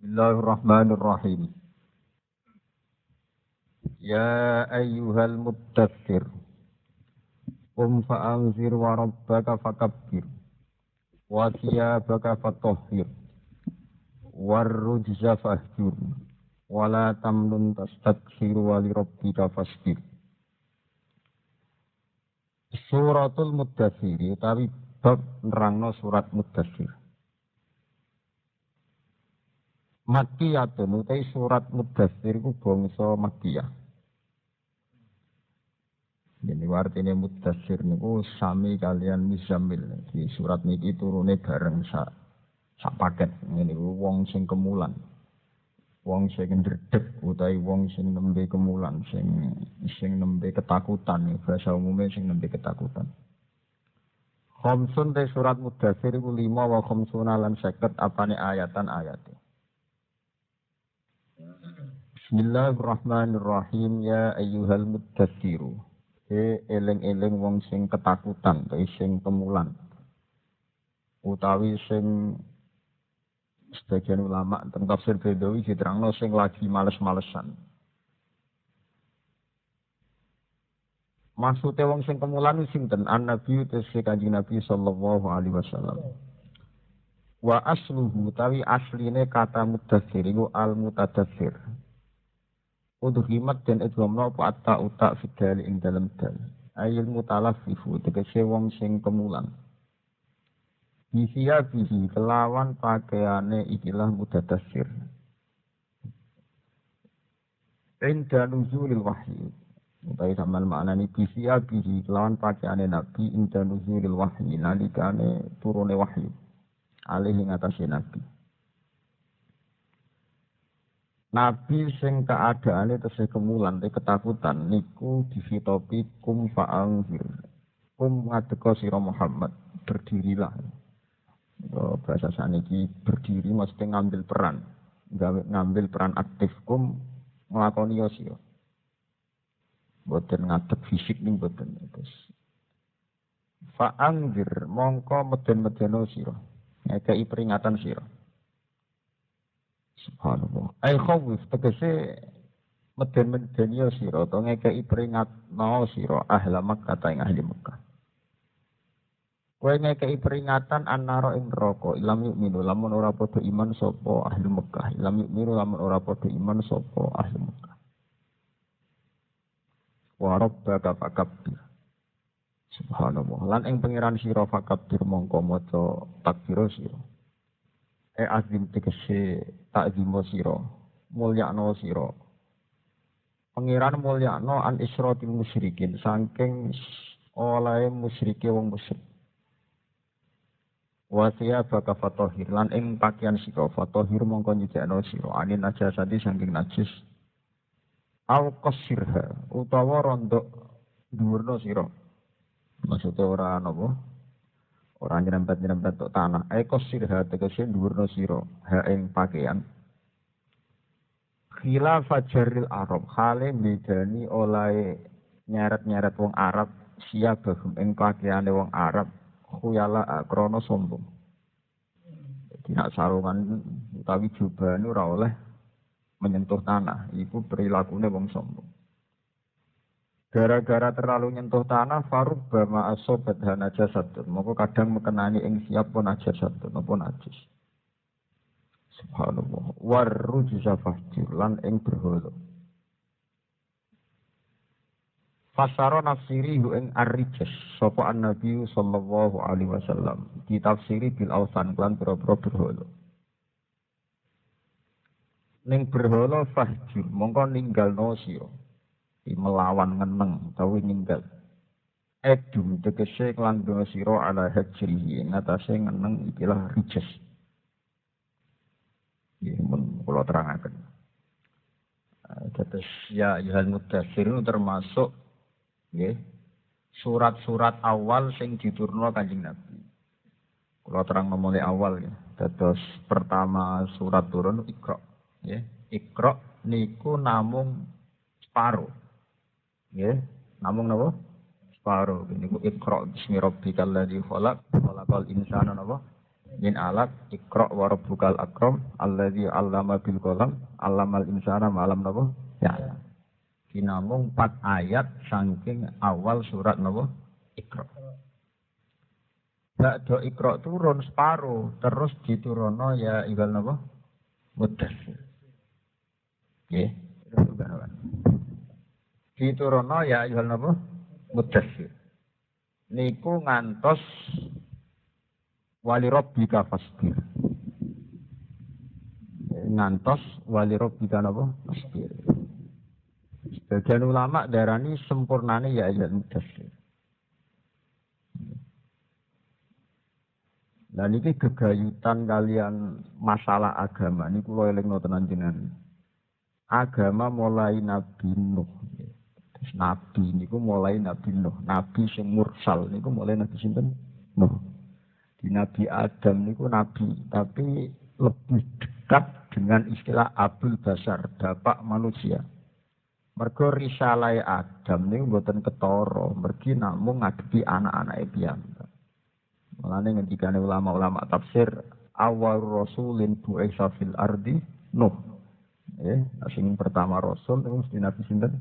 Bismillahirrahmanirrahim. Ya ayyuhal muddaththir qum fa'anzir wa rabbaka fakabbir wa thiyabaka fatahhir warrujza fahjur wa la tamnun tastakthir wa li rabbika fasbir. Suratul Muddaththir utawi bab nerangno surat Muddaththir. Makkiyatun utai surat Muddaththir iku bangsa Makkiyah. Jadi artinya Muddaththir niku sami kalian Muzammil. Di surat niki turune bareng sak paket. Ngene wong sing kemulan. Wong sing ndredeg utawi wong sing nembe kemulan, sing nembe ketakutan, bahasa umumnya sing nembe ketakutan. Khamsun te surat Muddaththir iku 5 wa khamsuna lan 50 apane ayatan ayate. Bismillahirrahmanirrahim. Ya ayyuhal muddaththir. Eling-eling wong sing ketakutan, sing kemulan. Utawi sing sebagian ulama tentang tafsir Bedawi diterangno sing lagi males-malesan. Maksudnya wong sing kemulan sinten? An-Nabi utus Kanjeng Nabi sallallahu alaihi wasallam. Wa asluhu tawi asline kata muddaththir iku al-mutadaththir. Udhimat dan idghamna apa atta uta fidal ing dalam dal. Ayil mutalaffifu tegese wong sing kemulan. Bisiya bihi kelawan pakaiane ikilah mutadaththir. Inda nuzulil wahyi. Utawi sampean maknani bisiya bihi kelawan pakaiane nabi inda nuzulil wahyi nalikane turune wahyu. Alih ing atase nabi. Nabi sing keadaane tesih kemulan te ketakutan niku difitopi kum fa'anzir. Kum ngadeka sira Muhammad, berdirilah. Bahasa saniki berdiri mesti ngambil peran. Ngambil peran aktif kum nglakoni yo sira. Boten ngadeg fisik ning boten terus. Fa'anzir mongko meden-medeno sira. Ngekeki peringatan sira. Subhanallah. Ai khawif tegese meden-medeni sira to ngekeki peringatno sira ahli Makkah ta ing ahli Makkah. Kowe ngekeki peringatan annara ing neraka ilam yu'minu lamun ora padha iman sapa ahli Makkah. Ilam yu'minu lamun ora padha iman sapa ahli Makkah. Wa rabbaka fakabbir. Subhanallah. Lan ing pangeran sira fakabbir mongko maca takbir sira. Azim tegese takzimo sira mulyakno sira pangeran mulyakno an isratil musyrikin saking olahe musyrike wong musyrik wasiya baka fatahir lan ing pakaian sira fatahir mongko nyucikno sira anin najasati saking najis au qasirha utawa rondok dhuwurna sira maksudnya ora napa ora nyerempet-nyerempet tok tanah. Eko sirha tegese dhuwurna sira ha ing pakaian. Khilaf fajaril Arab hale bedani olahe nyeret-nyeret wong Arab siabahum ing pakaiane wong Arab khuyala krana sombong. Dadi nek sarungan utawi jubahane ora oleh menyentuh tanah, iku perilakune wong sombong. Gara-gara terlalu nyentuh tanah, farub bama asobat hanajasatun. Maka kadang mekenani ing siap pun najasatun, pun najis. Subhanallah. Warrujza fahjur lan ing berhala. Fasara nafsiri hu ing ar-rijas. Sapa an-nabi sallallahu alaihi wasallam. Ditafsiri bil awsan lan pira-pira berhala. Ning berhala fahjur, mongko ninggalno sira. Melawan ngeneng utawi ninggal edum tegese nglandhana sira ala hajrihi ngatasé ngeneng ikilah rijes nggih mun kula terangaken terus ya ayyuhal muddaththir termasuk nggih surat-surat awal sing diturunno Kanjeng Nabi kula terang mulai awal ya terus pertama surat turun Iqra nggih Iqra niku namung separuh. Ya, namung napa? Separo niku Iqra bismi rabbikal ladzi khalaq, khalaqal insana napa? min alaq iqra wa rabbukal akram alladzi 'allama bil qalam 'allamal insana ma lam napa ya kinamung 4 ayat saking awal surat napa Iqra. Ba'da Iqra turun separo terus diturono ya iwal napa Mudaththir. Nggih, diturono ya iwal napa Mudaththir. Niku ngantos wali rabbika fasbir. Ngantos wali rabbika napa fasbir. Sebagian ulama darani sempurnane ya ayat Mudaththir. Lah niki gegayutan kalian masalah agama niku kula elingno tenan jenengan. Agama mulai Nabi Nuh. Terus Nabi niku mulai Nabi Nuh, nabi sing mursal niku mulai Nabi sinten? Nuh. Di Nabi Adam niku nabi, tapi lebih dekat dengan istilah Abul Basar, bapak manusia. Mergo risalah Adam niku mboten ketara, mergi namung ngadepi anak-anake piyambak. Mulane ngendikane ulama-ulama tafsir awal rasulin bu'isa fil ardi Nuh. Sing pertama rasul niku mesti Nabi sinten?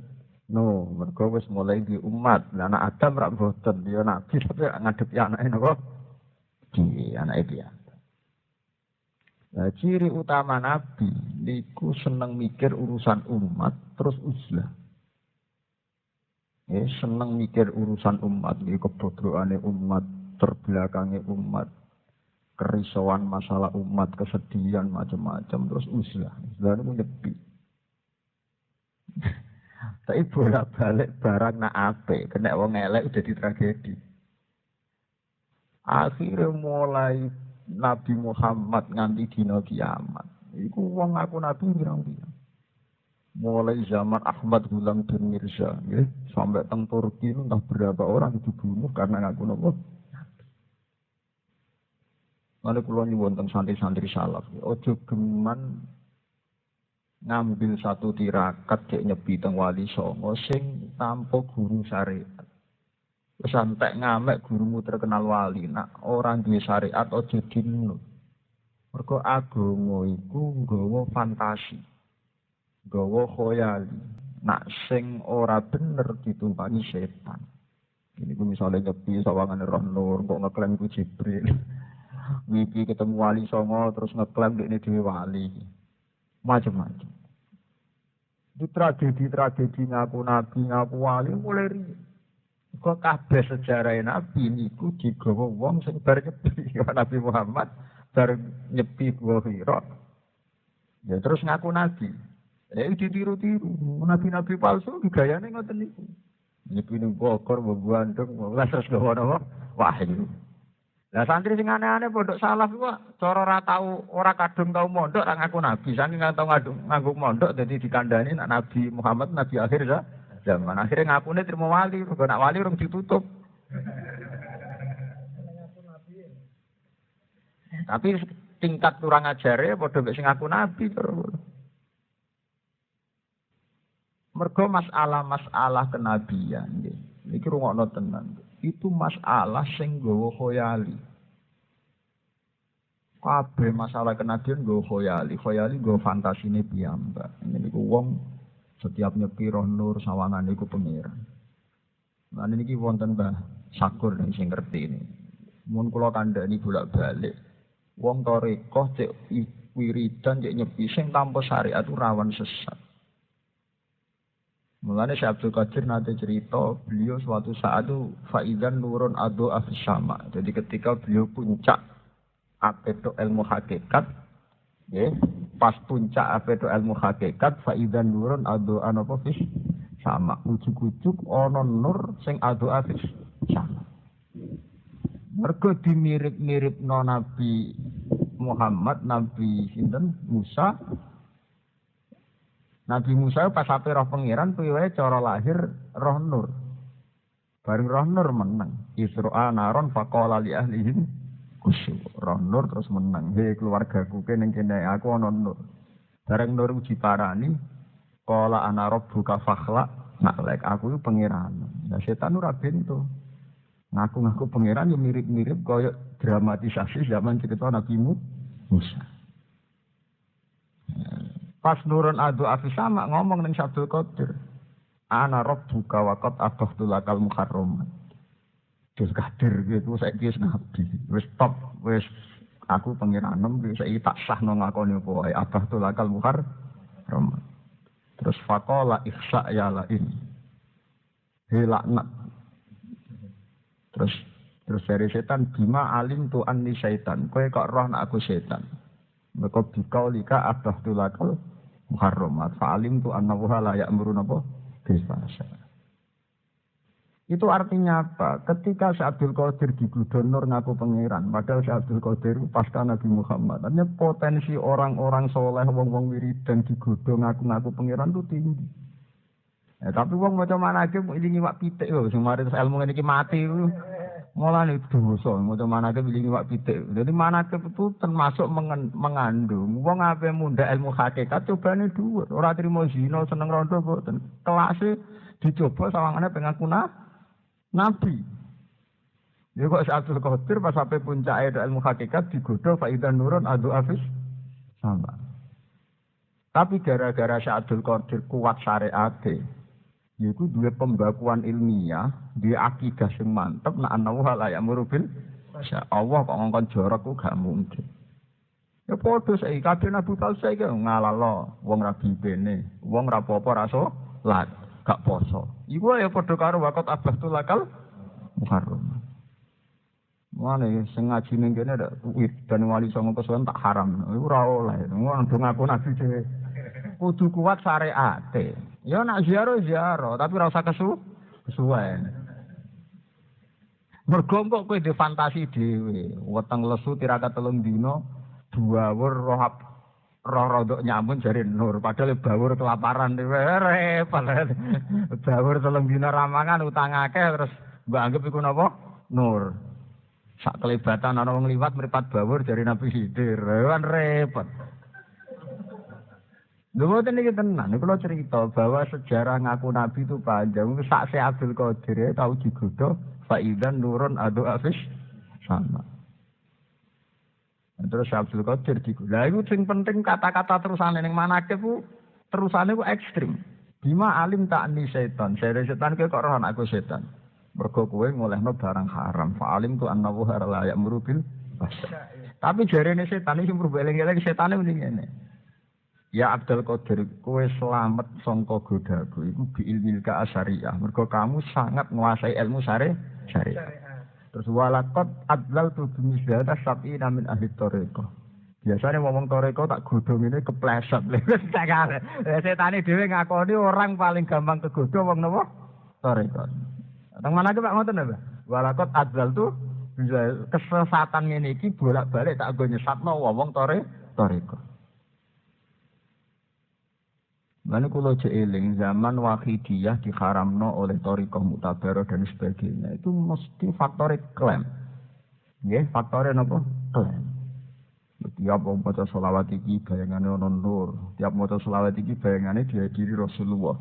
Nuh. Mergo wis mulai di umat. Lah anak Adam rak mboten ya nabi tapi ngadepi anake napa? Di anake piyambak. Nah, ciri utama Nabi niku seneng mikir urusan umat terus uzlah. Seneng mikir urusan umat, iki kebodohane umat, terbelakangnya umat, kerisauan masalah umat, kesedihan macam-macam terus uzlah. Uzlah niku nyepi. Tapi bolak-balik barang nak apik, kena wong elek udah di tragedi. Akhirnya mulai Nabi Muhammad nganti dina kiamat. Iku wong ngaku nabi pirang-pirang. Mulai zaman Ahmad Ghulam bin Mirza, ya, sampai teng Turki entah berapa orang dibunuh karena ngaku nabi. Lalu kula nyuwun teng santri-santri salaf, ojo geman ngambil satu tirakat cek nyepi teng Wali Songo sing tanpa guru syariat. Wis antek ngamek gurumu terkenal wali, nak orang duwe syariat aja dinut. Mergo agama iku nggawa fantasi. Nggawa khoyali. Nak sing ora bener ditumpangi setan. Ini ku misalnya nyepi sawangane Roh Nur kok ngeklaim ku Jibril. Wiki ketemu Wali Songo terus ngeklaim dekne dhewe wali. Macam-macam. Di tragedi ngaku nabi, ngaku wali mulai riyen. Kok kabeh sejarah Nabi niku digawa wong sing bar nyepi Nabi Muhammad bar nyepi Gua Hira. Ya terus ngaku nabi. Ditiru-tiru. Nabi-nabi palsu gayane ngoten niku. Nyepi ning Bogor mbandung lah terus gawa napa? Wahyu. Lah santri sing aneh-aneh pondok salaf iku cara ora tau ora kadung tau mondok ra ngaku nabi. Saking tau nganggo mondok dadi dikandani nek Nabi Muhammad nabi akhir zaman. Akhirnya ngakune terima wali, mergo nak wali urung ditutup. Tapi tingkat kurang ajare padha mek sing ngaku nabi terus. Mergo masalah kenabian nggih. Iki rungokno tenan. Itu masalah sing nggawa khoyali. Kabeh masalah kenabian nggawa khoyali. Khoyali nggawa fantasine piyambak. Niku wong setiap nyepi Roh Nur sawangan iku pengiran. Nah niki wonten Mbah Sakur sing ngerti ini. Mun kula kandhani bolak-balik. Wong tarekah cek wiridan cek nyepi sing tanpa syariat itu rawan sesat. Mulane Syekh Abdul Qadir nanti cerita beliau suatu saat itu faizan nurun adu afis sama. Jadi ketika beliau puncak apeto ilmu hakikat, ya, pas puncak apeto ilmu hakikat faizan nurun adu anopofis sama. Ujuk-ujuk ono nur sing adu afis sama. Mergo dimirip-mirip no Nabi Muhammad, Nabi sinten Musa. Nabi Musa pas ape roh pangeran piye cara lahir roh nur. Bareng roh nur menang. Isra naron faqala li ahlihim kusu. Roh nur terus menang. Hei keluargaku kene kene aku ana nur. Bareng nur uji parani qala ana rabbuka fakhla. Nak lek aku itu pangeran. Nah setan ora bento. Ngaku-ngaku pangeran yang mirip-mirip kaya dramatisasi zaman cerita Nabi Musa. Pas nurun adu afi sama ngomong ning Abdul Qadir. Ana rabbuka wa qad akhadtu lakal muharram. Terus Qadir gitu saiki wis nabi. Wis top, wis aku pangeranem saiki tak sahno ngakoni apa wae akhadtu lakal muharram. Terus faqala ihsa ya lain. Hilaknat. Terus dari setan bima alim tu anni syaitan. Kowe kok roh nak aku setan. Maka bikaulika akhadtu lakal muharramat fa'alim tu annahu la ya'muru napa bisfasa. Itu artinya apa? Ketika Syekh Abdul Qadir digudonor ngaku pangeran, padahal Syekh Abdul Qadir pasca Nabi Muhammad. Artinya potensi orang-orang soleh, wong-wong wiridan digodong ngaku-ngaku pangeran itu tinggi. Tapi wong maca manake ilingi wak pitik lho, sing mari ilmu ngene iki mati lho. Mulane dosa, maca manake ilingi wak pitik. Jadi manake itu termasuk mengandung wong ape mundhak ilmu hakikat cobane dhuwur, ora trimo zina seneng rondo mboten. Kelase dicoba sawangane pengaku Nabi. Ya kok Abdul Qadir pas sampai puncake ilmu hakikat digodho faidan nurun adu afis sama. Tapi gara-gara Abdul Qadir kuat syariate, yaiku duwe pembakuan ilmiah, duwe akidah sing mantep nek ana la ya'muru bil Allah kok ngongkon jorok ku gak mungkin. Ya padha saiki kabeh Nabi palsu saiki ngalalo wong ra bibene, wong ra apa-apa ra salat, gak poso. Iku ya padha karo wakot abastul lakal muharram. Mane sing ngaji ning kene ndak wit dan wali songo kesuwen tak haram. Iku ora oleh. Ngono ngaku Nabi dhewe. Kudu kuat syariate. Ya nak ziarah, tapi ora usah kesuwen. Mergo kok kowe dhe fantasi dhewe, weteng lesu tirakat 3 dina, duawur roh rodok nyamun jare nur, padahal bawur kelaparan repot. Bawur 3 dina ramangan utang akeh terus mbok anggap iku napa? Nur. Sak kelibatan ana wong liwat mripat bawur jare Nabi Khidir. Kan repot. Lha mboten iki tenan, kula cerita bahwa sejarah ngaku Nabi itu panjang. Sak Abdul Qadir tau digodho faidan nurun adu afis sama. Terus Abdul Qadir digodho. Lah iku sing penting kata-kata terusane ning manake ku terusane ku ekstrim. Bima alim ta'ni setan. Sere setan kowe kok roh anakku setan. Mergo kowe ngolehno barang haram. Fa alim tu annahu la ya'muru bil fasha. Tapi jarene setan iki mrubu eling-eling setane muni ngene. Ya Abdul Qadir, kowe selamat sangka godhaku iku bi ilmil ka asyariah. Mergo kamu sangat menguasai ilmu syariah. Terus walaqad adlaltu bi mislata sab'ina min ahli thariqah. Biasane ngomong thariqah tak godhong ini kepleset. Setane dhewe ngakoni orang paling gampang kegodho wong napa? Thariqah. Teng manake Pak ngoten lho, walaqad adlaltu bisa kesesatan ngene iki bolak-balik tak nggo nyesatno wong thariqah. Lalu kalau jeeling zaman Wahidiyah diharamno oleh Thariqah Mu'tabarah dan sebagainya itu mesti faktor klaim. Ya, faktornya apa? Klaim. Tiap maca selawat iki bayangane ana nur, tiap maca selawat iki bayangane dihadiri Rasulullah.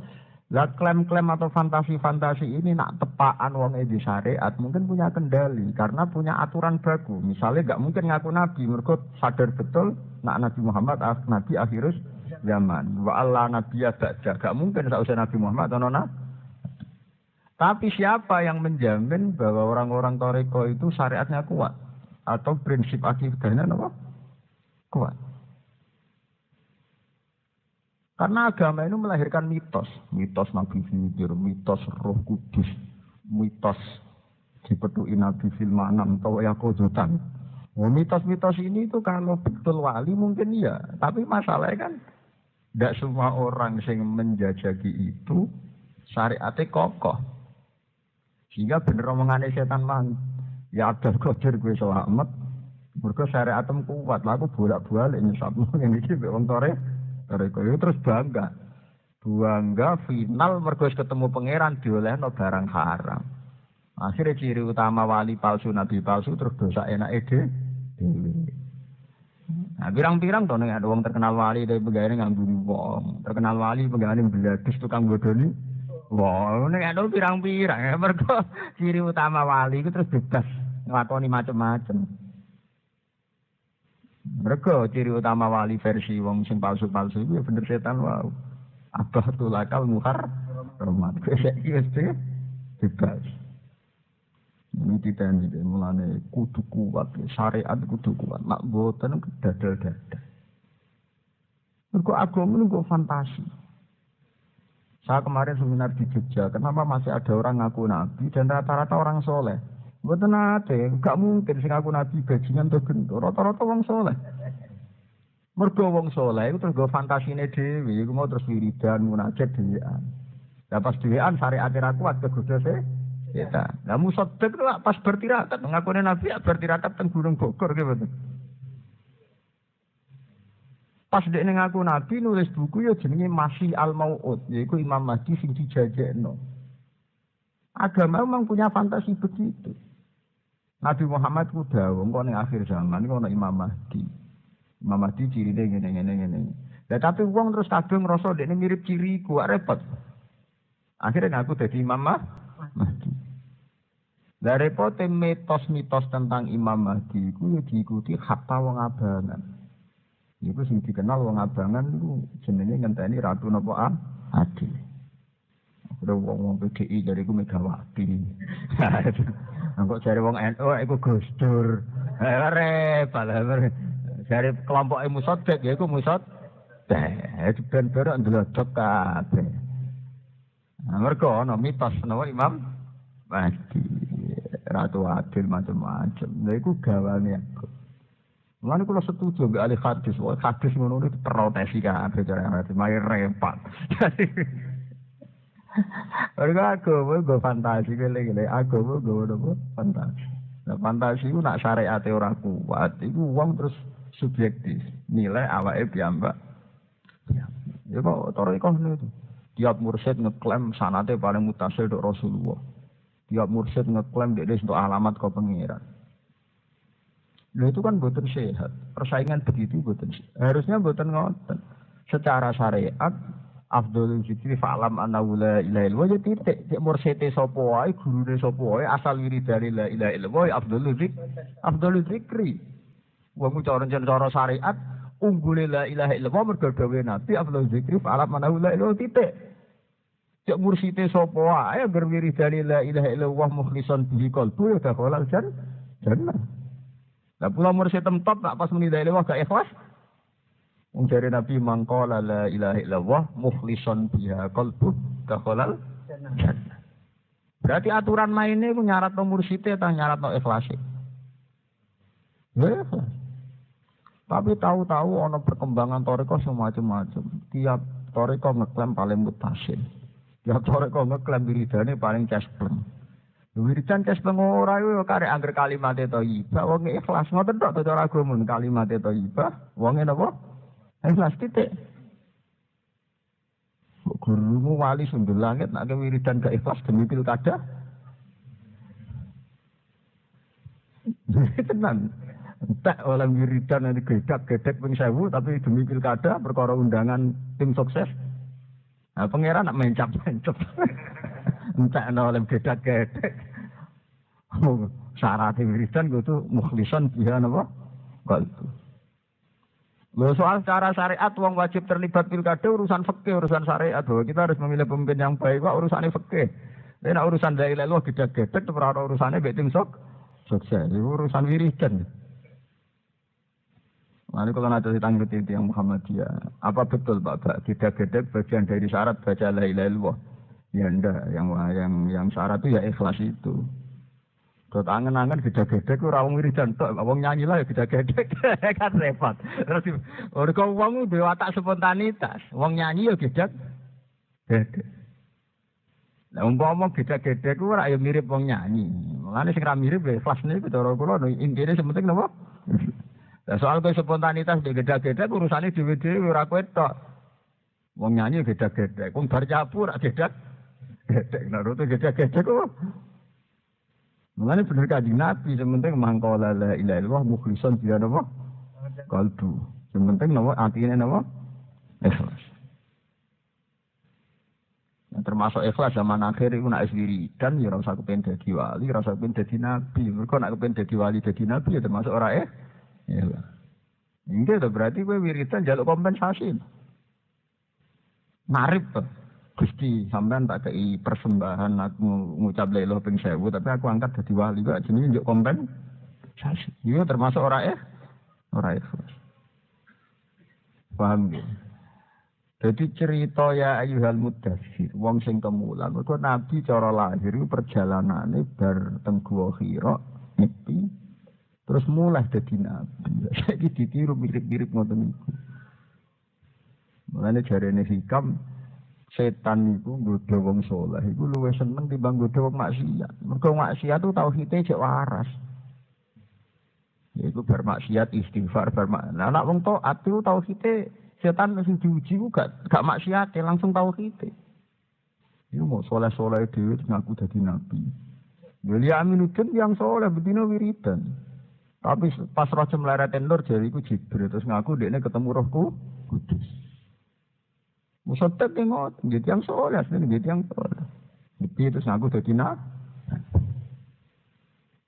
Lah klaim-klaim atau fantasi-fantasi ini nak tepaan wong di syariat mungkin punya kendali karena punya aturan baku. Misalnya enggak mungkin ngaku nabi mergo sadar betul nak Nabi Muhammad nabi akhirus zaman. Wa Allah nabiyya ba'da. Gak mungkin sausé Nabi Muhammad ana. Tapi siapa yang menjamin bahwa orang-orang Thariqah itu syariatnya kuat atau prinsip akidahnya apa? Kuat. Karena agama itu melahirkan mitos Nabi Khidir, mitos Roh Kudus, mitos dipetuki Nabi fil manam atau yaqudzatan. Mitos-mitos ini itu kalau betul wali mungkin iya, tapi masalahnya kan tidak semua orang yang menjajaki itu syariatnya kokoh. Sehingga bener omongannya setan man. Ya Abdul Qadir gue selamat. Mereka syariatnya kuat. Lalu bolak-balik nyesatmu yang ini wong Thariqah. Terus bangga. Bangga final mereka ketemu pangeran diolehno barang haram. Akhirnya ciri utama wali palsu, nabi palsu terus dosa enak ide. Nah, pirang-pirang to nek wong terkenal wali dari pegawai nganggo wong, terkenal wali pegawai beladis tukang bodoni Wah, nek ana pirang-pirang mergo ciri utama wali iku terus bebas nglakoni macam-macam. Mergo ciri utama wali versi wong sing palsu-palsu iku ya bener setan wae. Abah tulakal muhar rahmat. Saiki wis bebas. Ini diteni mulane kudu kuat, syariat kudu kuat. Mak mboten dadal-dadal. Mergo agama niku fantasi. Saya kemarin seminar di Jogja, kenapa masih ada orang ngaku nabi dan rata-rata orang soleh? Mboten ate, gak mungkin sing ngaku nabi bajingan to gendho, rata-rata wong soleh. Mergo wong soleh itu terus go fantasine dhewe, iku mau terus wiridan munajat dhewean. Lah pas dhewean syariat ra kuat kegoda setan. Lah musaddiq itu pas bertirakat ngakune nabi bertirakat teng Gunung Bogor ki mboten. Pas dek ning ngaku nabi nulis buku ya jenenge Masih Al-Mau'ud, yaiku Imam Mahdi sing dijajekno. Agama memang punya fantasi begitu. Nabi Muhammad ku dawuh engko ning akhir zaman iku ana Imam Mahdi. Imam Mahdi cirine ngene. Lah tapi wong terus kadung ngrasa dekne mirip ciriku, repot. Akhirnya ngaku dadi Imam Mahdi. Lah repote mitos-mitos tentang Imam Mahdi iku ya diikuti hatta wong abangan. Iku sing dikenal wong abangan iku jenenge ngenteni Ratu napa Adil. Ada wong PDI dari iku Megawati. Engko jare wong NU iku Gus Dur. Repot. Jare kelompok Musaddiq ya iku Musaddiq. Ben berok ndlodok kabeh. Mergo ana mitos napa Imam Mahdi. Ratu Adil macam-macam. Lha iku gawane aku. Mulane kula setuju mbek ahli hadis, wae hadis ngono iki protesi kabeh cara hadis, mari repot. Ora go fantasi gele-gele, aku go fantasi. Nah, fantasi ku nak syariate ora kuat, iku wong terus subjektif, nilai awake piyambak. Ya kok toriko itu. Tiap mursyid ngeklaim sanate paling mutasil dok Rasulullah. Tiap mursyid ngeklaim dia untuk alamat kau pengiran. Lha itu kan boten sehat. Persaingan begitu boten sehat. Harusnya boten ngoten. Secara syariat afdhalul zikri fa'lam annahu la ilaha illallah ya titik. Cek mursite sapa wae, gurune sapa wae, asal wiridane la ilaha illallah afdhalul zikri. Wong cara syariat unggule la ilaha illallah mergo dawuhe Nabi afdhalul zikri fa'lam annahu la ilaha titik. Cek mursite sapa wae agar wiridane la ilaha illallah mukhlishan bihi qalbu ya dakhalal jannah. Lah pula mursyid tempat nak pas muni la ilaha gak ikhlas. Wong jare Nabi mangqala la ilaha illallah mukhlishan biha qalbu dakhalal jannah. Berarti aturan maine ku nyaratno mursyide ta nyaratno ikhlase. Ya. Tapi tahu-tahu ana perkembangan thariqah semacam-macam. Tiap thariqah ngeklaim paling mutasil. Tiap thariqah ngeklaim wiridane paling cespleng. Wiridan cespleng ora yo karek angger kalimate thayyibah wong ikhlas ngoten tok cara agama kalimate thayyibah wong napa? Ikhlas titik. Gurumu wali sundul langit nek wiridan gak ikhlas demi pilkada. Tenan. Tak oleh wiridan nanti gedek ping 1000 tapi demi pilkada perkara undangan tim sukses. Nah, pangeran nak mencap-mencap. Entek ana oleh gedek. Syarat wiridan kudu mukhlishan biha napa? Qalbu. Lho soal cara syariat wong wajib terlibat pilkada urusan fikih, urusan syariat. Kita harus memilih pemimpin yang baik, kok urusane fikih. Nek urusan la ilaha illallah gedek-gedek ora urusane mbek tim sukses. Itu urusan wiridan. Lalu kalau nanti ditanggapi yang Muhammadiyah, apa betul Pak? Gedek-gedek bagian dari syarat baca la ilaha illallah. Ya enggak, yang syarat itu ya ikhlas itu. Dot angen-angen gedek-gedek ora wong wiridan tok, wong nyanyi lah ya gedek-gedek kan repot. Terus ora wong duwe watak spontanitas, wong nyanyi ya gedek-gedek. Lah umpama gedek-gedek ora ya mirip wong nyanyi. Mulane sing ra mirip ya ikhlas niku cara kula intine sementing napa? Lah soal spontanitas gedek-gedek urusane dhewe-dhewe ora kowe tok. Wong nyanyi gedek-gedek, wong bar cabur ora gedek-gedek. Nah rute gedek-gedek kok. Mulane bener Kanjeng Nabi sementing mangkola la ilaha illallah mukhlishan biha napa? Qalbu. Sementing napa atine napa? Ikhlas. Termasuk ikhlas zaman akhir iku nek wiridan ya ora usah kepen dadi wali, ora usah kepen dadi nabi. Mergo nek kepen dadi wali dadi nabi ya termasuk ora ikhlas. Enggak itu berarti kowe wiridan njaluk kompensasi. Narip to. Gusti sampean tak kei persembahan aku ngucap la ilaha ping 1000 tapi aku angkat dadi wali kok jenenge njuk kompensasi. Iya termasuk ora ikhlas. Paham ya? Jadi cerita ya ayyuhal mudaththir, wong sing kemulan, mergo nabi cara lahir iku perjalanane bar teng Gua Hira, nyepi, terus mulai dadi nabi. Saiki ditiru mirip-mirip ngoten niku. Mulane jarene hikam setan iku nggodha wong saleh iku luwih seneng timbang nggodha wong maksiat. Mergo maksiat itu tauhide cek waras. Yaiku bar maksiat istighfar bar nah nek wong taat itu tauhide setan mesti diuji ku gak maksiat langsung tauhide. Iku mau saleh-saleh dhewe ngaku dadi nabi. Wali Aminuddin yang saleh bedino wiridan. Tapi pas roh mleret nur jari iku Jibril terus ngaku dekne ketemu Rohku Kudus. Musotek ngot, nggih yang saleh, nggih yang saleh. Iki terus ngaku dadi nabi.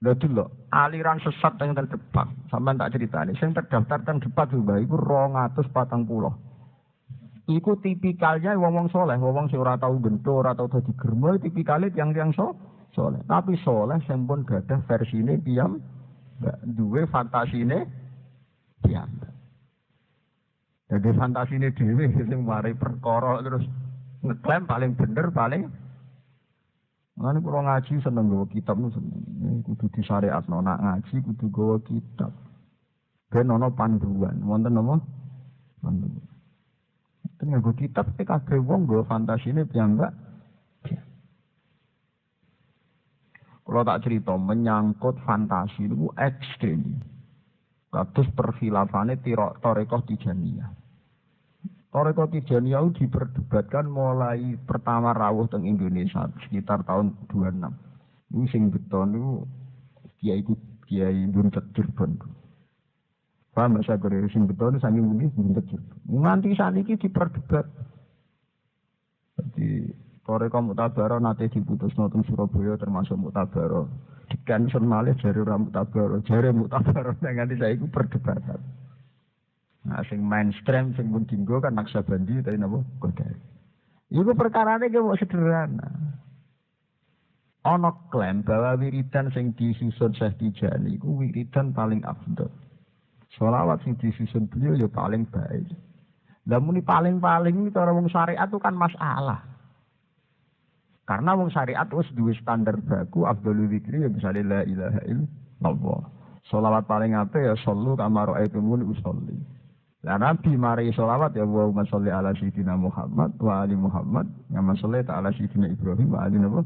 Lha delok aliran sesat yang terdepak. Sampeyan tak critani, sing terdaftar teng depak Mbah iku 240. Iku tipikalnya wong-wong saleh, wong sing ora tau gento, ora tau dadi germo, tipikale yang saleh. Tapi saleh sing pun gadah versine piyam, duwe fantasine piyam. Jadi fantasine dhewe sing mari perkara terus ngeklaim paling bener paling Mane kula ngaji seneng nggawa kitab nu seneng. Kudu disyariatno nak ngaji kudu nggawa kitab. Ben ana panduan. Wonten apa? Panduan. Ten nggo kitab kabeh wong nggawa fantasine piyambak. Kula tak cerita menyangkut fantasi niku ekstrem. Kados perfilafane Thariqah Tijaniyah. Thariqah Tijaniyah diperdebatkan mulai pertama rawuh teng Indonesia sekitar tahun 26. Ini sing beton niku Kiai Buntet Cirebon. Paham saya kira sing beton saking muni Buntet Cirebon. Nganti saniki diperdebat. Jadi Thariqah Mu'tabarah nate diputusno teng Surabaya termasuk Mu'tabarah. Di-cancel malih jare ora Mu'tabarah, jare Mu'tabarah nganti saiki perdebatan. Nah, sing mainstream sing pun dinggo kan Naksabandi tapi napa Qadari. Iku perkarane ki kok sederhana. Ana klaim bahwa wiridan sing disusun Syekh Tijani iku wiridan paling afdal. Shalawat sing disusun beliau ya paling baik. Lah muni paling-paling iki cara wong syariat itu kan masalah. Karena wong syariat wis duwe standar baku afdhalul zikri ya misale la ilaha illallah. Shalawat paling apik ya sallu kama ra'aitumuni usolli. Lah Nabi mari sholawat ya Allahumma sholli ala sayyidina Muhammad wa ali Muhammad kama shallaita ala sayyidina Ibrahim wa ali Nabi.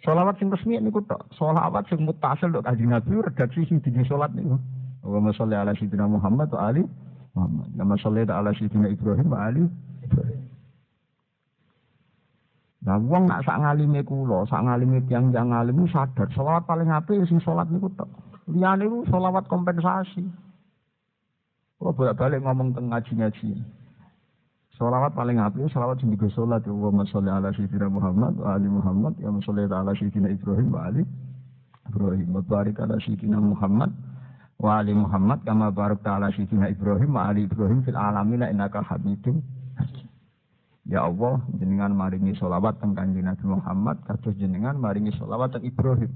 Sholawat sing resmi niku tok. Sholawat sing mutasil tok Kanjeng Nabi redaksi sing dene salat niku. Allahumma sholli ala sayyidina Muhammad wa ali Muhammad kama shallaita ala sayyidina Ibrahim wa ali Ibrahim. Lah wong nak sak ngalime kula, sak ngalime tiyang-tiyang ngalim sadar sholawat paling apik sing salat niku tok. Liyane niku sholawat kompensasi. Kalau bolak-balik ngomong tentang ngaji-ngaji. Sholawat paling apik, sholawat sing digo salat ya Allahumma sholli ala sayyidina Muhammad wa ali Muhammad ya sholli ala sayyidina Ibrahim wa ali Ibrahim. Wa barik ala sayyidina Muhammad wa ali Muhammad kama barakta ala sayyidina Ibrahim wa ali Ibrahim fil alamin innaka Hamidum Majid. Ya Allah, jenengan maringi sholawat teng Kanjeng Nabi Muhammad, kados jenengan maringi sholawat teng Ibrahim.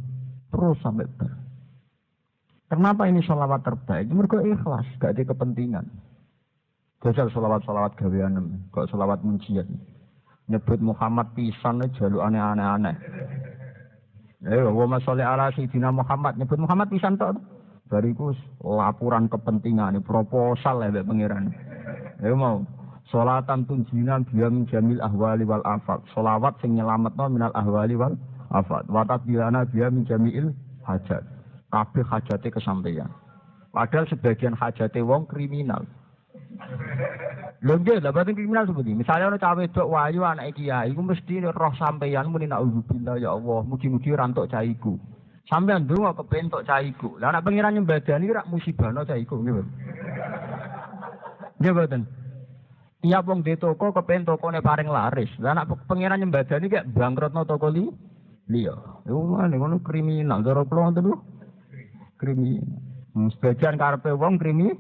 Terus sampai ber. Kenapa ini sholawat terbaik? Mereka ikhlas, gak ada kepentingan. Jajal sholawat-sholawat gaweanem, kok sholawat mujiat. Nyebut Muhammad pisan jaluk aneh-aneh. Allahumma sholli ala sayyidina Muhammad, nyebut Muhammad pisan tok. Bariku laporan kepentingan, proposal ya pengiran. Mau sholatan tunjinan biam jamil ahwali wal afat. Sholawat sing nyelametno minal ahwali wal afat. Watat bilana biam jamil hajat. Kabeh hajate kesampaian. Padahal sebagian hajate wong kriminal. Lho nggih, lha boten kriminal seperti. Misalnya ana cawe wedok wayu anake kiai, iku mesti roh sampeyan muni nauzubillah ya Allah, mugi-mugi ora entuk caiku. Sampeyan ndonga kepentuk caiku. Lah nek pengiran nyembadani rak musibahno caiku nggih. Nggih boten. Tiap wong di toko kepen tokone paring laris. Lah nek pangeran nyembadani kayak bangkrutno toko liya. Iku ngono kriminal cara kula ngoten lho. Kriminal. Sebagian karepe wong kriminal.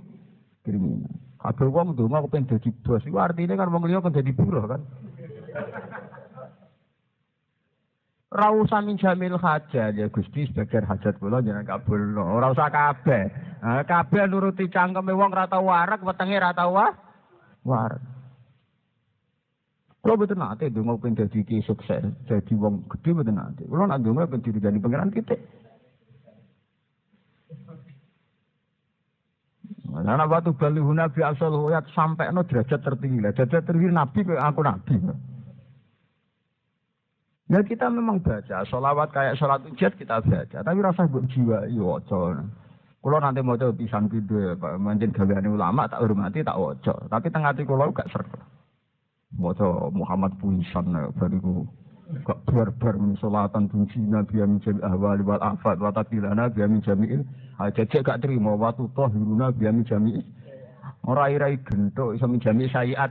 Kabeh wong ndonga kepen dadi bos. Iku artine kan wong liya kan dadi buruh kan. Ora usah min jamil hajat ya Gusti sebagian hajat kula jenengan kabulno. Ora usah kabeh. Kabeh nuruti cangkeme wong ora tau warak, wetenge ora tau warak. Kula mboten nate ndonga pengen dadi ki sukses, dadi wong gedhe mboten nate. Kula nak ndonga pengen diridani pangeran titik. Nah, waktu balihu Nabi asal huyat sampai no derajat tertinggi lah. Derajat tertinggi Nabi aku Nabi. Ya kita memang baca, sholawat kayak sholat ujat kita baca, tapi rasa buat jiwa, iya wajah. Kalau nanti mau coba pisan video, manjen gaweane ulama tak hormati tak wajah, tapi tengah hati kalau gak serta. Mau coba Muhammad Puisan, bariku gak barbar sholatan fungsi Nabi Amin Jami Ahwali wal Afad, watatilana Nabi Amin Jami'il, jajak gak terima, watu tohiruna Nabi Amin Jami'il, orang-orang gentuk, bisa menjami sayiat.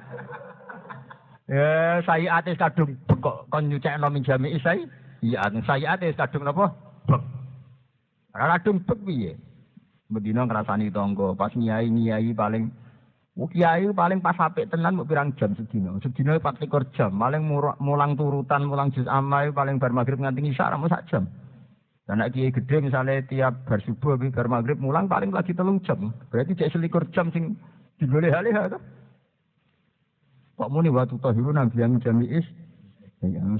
Ya, sayiat es kadung kok kon nyucekno min jami isai. Iya, sayiat es kadung napa? Bek. Kadung bek piye? Bedina ngrasani tangga, pas nyai paling kiai paling pas apik tenan mbok pirang jam sedina. Sedina 24 jam, paling mulang turutan, mulang juz amma paling bar magrib nganti isya ramu sak jam. Dan nek kiai gedhe misale tiap bar subuh bar magrib mulang paling lagi 3 jam. Berarti cek 21 jam sing digoleh-alih to. Kok muni watu tahiru nabi yang jami'is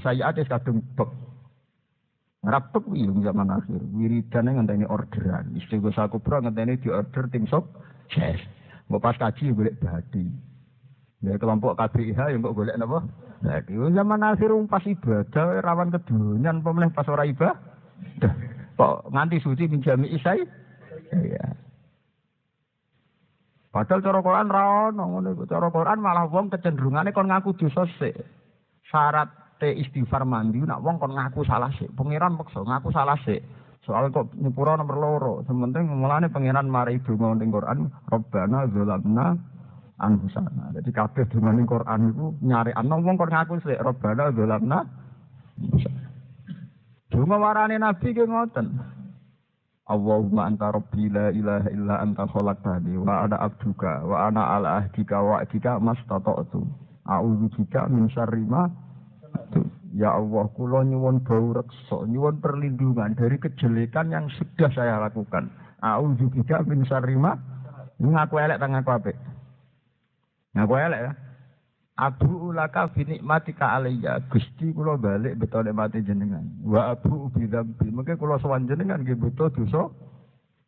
saya ada kadung bek rapek wiyung zaman akhir wiridan ngenteni orderan istighosah kubra ngenteni di order tim sok yes mbok pas kaji golek badi ya kelompok KBIH yang kok golek napa badi zaman akhir pas ibadah rawan kedunyan pemeneh pas ora ibadah kok nganti suci minjami isai ya. Padahal cara Quran ra ono ngono. Cara Quran malah wong kecenderungane kon ngaku dosa sik. Syarat istighfar mandi nak wong kon ngaku salah sik. Pangeran peksa ngaku salah sik. Soal kok nyepura nomor 2. Sementing mulane pangeran mari donga ning Quran, Rabbana zalamna anfusana. Jadi kabeh donga ning Quran iku nyarikno wong kon ngaku sik Rabbana zalamna anfusana. Donga warane Nabi ki ngoten. Allahumma anta rabbi la ilaha illa anta khalaqtani wa ana abduka wa ana ala ahdika wa ahdika mastata'tu a'udzu bika min syarri ma ya Allah kula nyuwun bau reksa nyuwun perlindungan dari kejelekan yang sudah saya lakukan a'udzu bika min syarri ma ngaku elek tang ngaku apik ngaku elek ya abu laka fi nikmatika alayya Gusti kula balik beto nikmate jenengan wa abu bi dzambi mengke kula sowan jenengan nggih beto dosa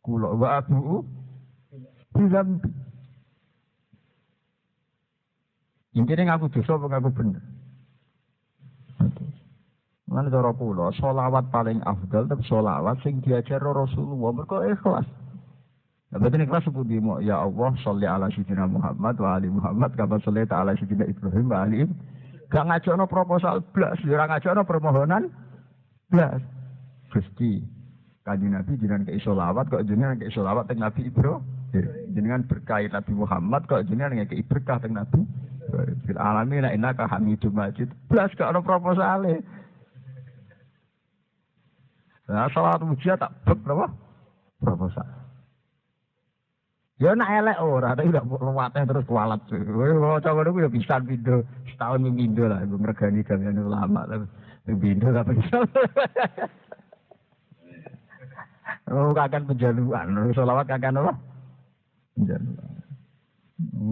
kula wa abu bi dzambi intine ngaku dosa apa ngaku bener lan cara kula selawat paling afdal tapi selawat sing diajar Rasulullah mergo ikhlas. Betul ikhlas sepundi mo ya Allah sholli ala sayyidina Muhammad wa ali Muhammad kama shallaita ala sayyidina Ibrahim wa ali gak ngajakno proposal blas ora ngajakno permohonan blas Gusti kanjeng Nabi jenengan kei selawat kok jenengan kei selawat teng Nabi Ibrahim jenengan berkah Nabi Muhammad kok jenengan kei berkah teng Nabi fil alamin innaka Hamidum Majid blas gak ono proposale. Nah salat ujian tak bek apa proposal. Ya nak elek ora, tapi udah luwatnya terus kualat. Kalau coba dulu ya bisa pindo, setahun pindo lah, meregani gawean ulama lah, pindo lah bisa. Oh kakan penjaluan, sholawat kakan apa? Penjaluan.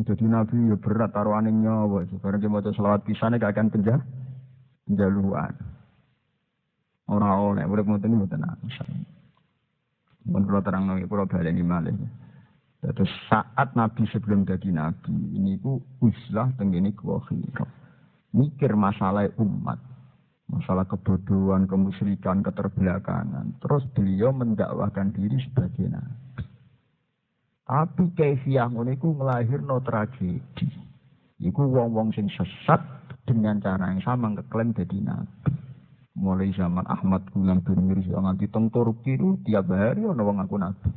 Jadi Nabi ya berat taruhannya nyawa, sekarang dia mau sholawat pisannya kakan penjaluan. Orang oleh, boleh ngoten ini ngoten nangis. Mun kula terangno kula baleni malih. Terus saat Nabi sebelum jadi Nabi, ini ku uslah tengene kuwakhir. Mikir masalah umat, masalah kebodohan, kemusyrikan, keterbelakangan. Terus beliau mendakwahkan diri sebagai Nabi. Tapi kaifiah ngono iku nglahirno tragedi. Iku wong-wong sing sesat dengan cara yang sama ngeklaim dadi Nabi. Mulai zaman Ahmad Gulam bin Mirza nganti teng Turki tiap hari ana wong ngaku Nabi.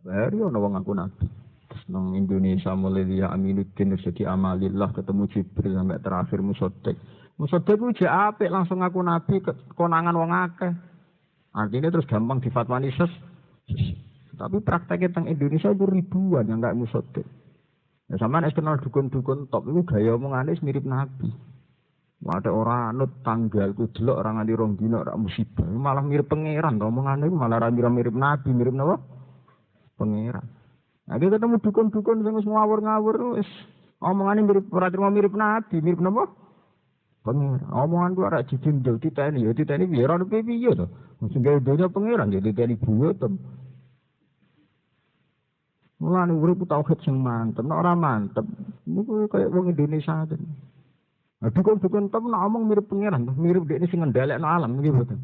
Baru ana wong ngaku Nabi. Terus nang Indonesia mulai dia Aminuddin jadi amalillah ketemu Jibril sampai terakhir Musaddiq. Musaddiq ku jek apik langsung ngaku nabi konangan wong akeh. Artinya terus gampang difatwani Tapi prakteknya teng Indonesia itu ribuan yang kayak Musaddiq. Ya sampean kenal dukun-dukun top itu gaya omongane mirip nabi. Ada orang anut tanggal ku delok orang nganti rong dina ora musibah. Malah mirip pangeran to omongane malah ra mirip nabi, mirip napa? Pangeran. Nah, kita ketemu dukun-dukun sing wis ngawur-ngawur wis omongane mirip ora terima mirip nabi, mirip napa? Pangeran. Omongan ku ora dijindel diteni ya diteni piye ora piye to. Sing gawe donya pangeran ya diteni buyoten. Mulane urip tauhid sing mantep, nek ora mantep niku kaya wong Indonesia ten. Nah, dukun-dukun tem nek omong mirip pangeran, mirip dekne sing ngendhalekno alam nggih mboten.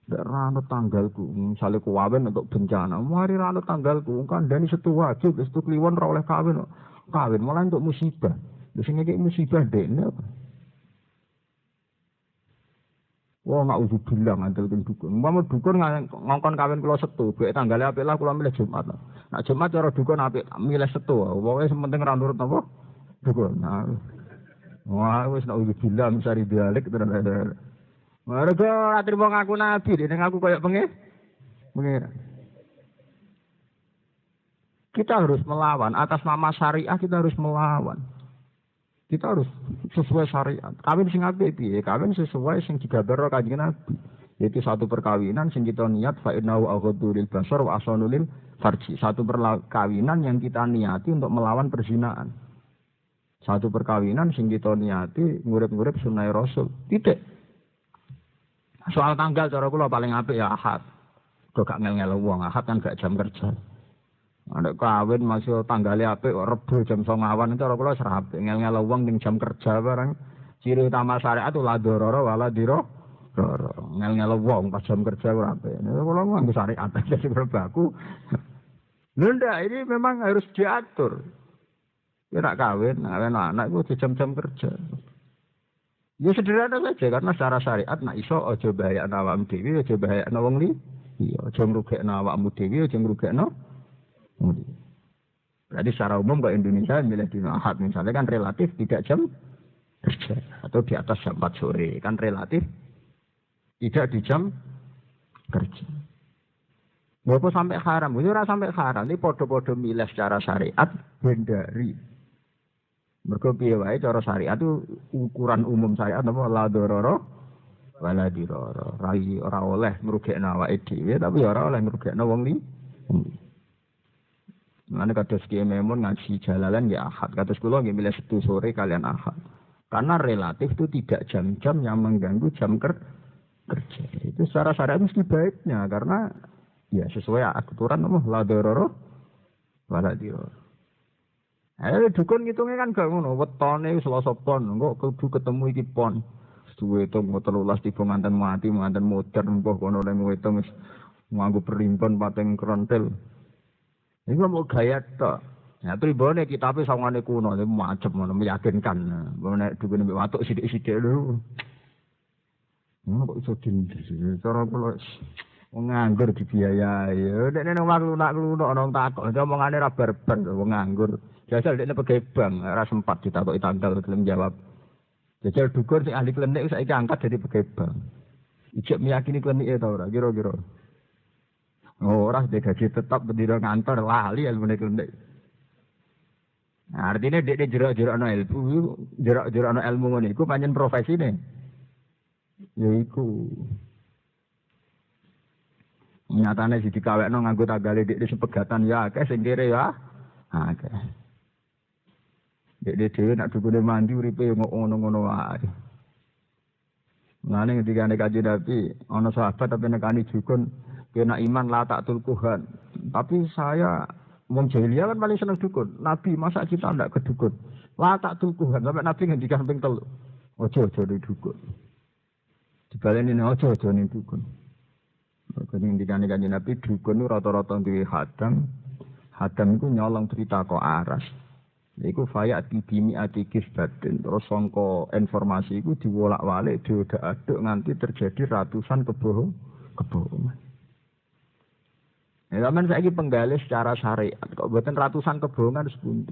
Nek rano tanggalku, misalnya kawin untuk bencana, mari rano tanggalku, kandhani setu wajib, setu kliwon ora oleh kawin, kawin malah untuk musibah. Lha sing iki musibah dekne apa? Wah nggak usah bilang ngantel dukun. Umpama dukun ngongkon kawin kula setu, bek tanggale apik lah kula milih Jumat. Nah Jumat cara dukun apik milih setu. Pokoke sementing ra nurut apa? Dukun. Nah. Wah wis nggak usah bilang sari dialek tenan. Mereka ora trimo ngaku nabi, dene ngaku koyo pengen. Kita harus melawan atas nama syariah, kita harus melawan. Kita harus sesuai syariat. Kawin sing apik piye? Kawin sesuai sing digambar Kanjeng Nabi. Yaitu satu perkawinan sing kita niat fa innahu aghaddu lil basar wa ahsanu lil farji. Satu perkawinan yang kita niati untuk melawan perzinahan. Satu perkawinan sing kita niati ngurip-ngurip sunah Rasul. Titik. Soal tanggal cara kula paling apik ya Ahad. Kok gak ngel-ngel wong, Ahad kan gak jam kerja. Nek kawin masih tanggale apik kok Rebo jam 09.00 awan cara kula serapik ngel-ngel wong ning jam kerja barang. Ciri utama syariat itu la dororo wala diro. Ngel-ngel wong pas jam kerja ora apik. Nek kula nganggo syariat jadi berbaku. Ndak ini memang harus diatur. Ya nak kawin, anak itu jam-jam kerja. Ya sederhana saja karena secara syariat nak iso aja bahayakno awakmu dhewe, aja bahayakno wong liya. Iya, aja ngrugekno awakmu dhewe, aja ngrugekno. Berarti secara umum kalau Indonesia milih di Ahad misalnya kan relatif tidak jam kerja atau di atas jam 4 sore kan relatif tidak di jam kerja. Ngopo sampai haram? Ora sampai haram, ini podo-podo milih secara syariat hindari. Mergo piye wae cara syariat itu ukuran umum syariat napa la dororo wala diroro. Rai ora oleh ngrugekno awake dhewe tapi ora oleh ngrugekno wong liya. Mane kados Ki Memun ngaji jalalan ya Ahad. Kados kula nggih milih Sabtu sore kalian Ahad. Karena relatif itu tidak jam-jam yang mengganggu jam kerja. Itu secara syariat mesti baiknya karena ya sesuai aturan napa la dororo wala diroro. Dukun ngitungnya kan gak ngono, wetone Selasa pon, kok kudu ketemu iki pon. Suwe to 13 tiba nganten mati, nganten modern mbah kono ning wetung wis nganggo perimpun pating krontil. Iku mau gaya tok. Ya pribone kitabe sawangane kuno, macem ngono meyakinkan. Nek dukun mbek watuk sithik-sithik lho. Kok iso dindis. Cara kula wong nganggur dibiayai. Nek nang lunak-lunak ana takok, omongane ra barbar wong nganggur. Jajal dekne pegawai bank, ora sempat ditakoki tanggal gelem jawab. Jajal dukun sing ahli klinik saiki angkat jadi pegawai bank. Ijek meyakini klinike ta ora kira-kira. Oh, ora gaji tetap bendina ngantor lali ilmune klinik. Nah, artinya dekne jero-jerono ilmu, jero-jerono ilmu ngene iku pancen profesine. Ya iku. Nyatane sing dikawekno nganggo tanggale dekne sepegatan ya akeh sing kere ya. Akeh. Dek dhewe nak dukune mandi uripe ngono-ngono wae. Ngene ketika nek Kanjeng Nabi ana sahabat tapi nekani dukun kena iman la tak tulkuhan. Tapi saya wong jahiliyah kan paling seneng dukun. Nabi masa kita ndak ke dukun. La tak tulkuhan sampai Nabi ngendikan ping 3. Ojo-ojo di dukun. Dibaleni ojo-ojo ning dukun. Kening dikane Kanjeng Nabi dukun rata-rata duwe hadam. Hadam iku nyolong cerita kok aras. Iku fayak bibimi atikis batin. Terus sangka informasi iku diwolak-walik, diodak-aduk nganti terjadi ratusan kebohongan. Ya sampean saiki penggalih secara syariat kok mboten ratusan kebohongan sepundi.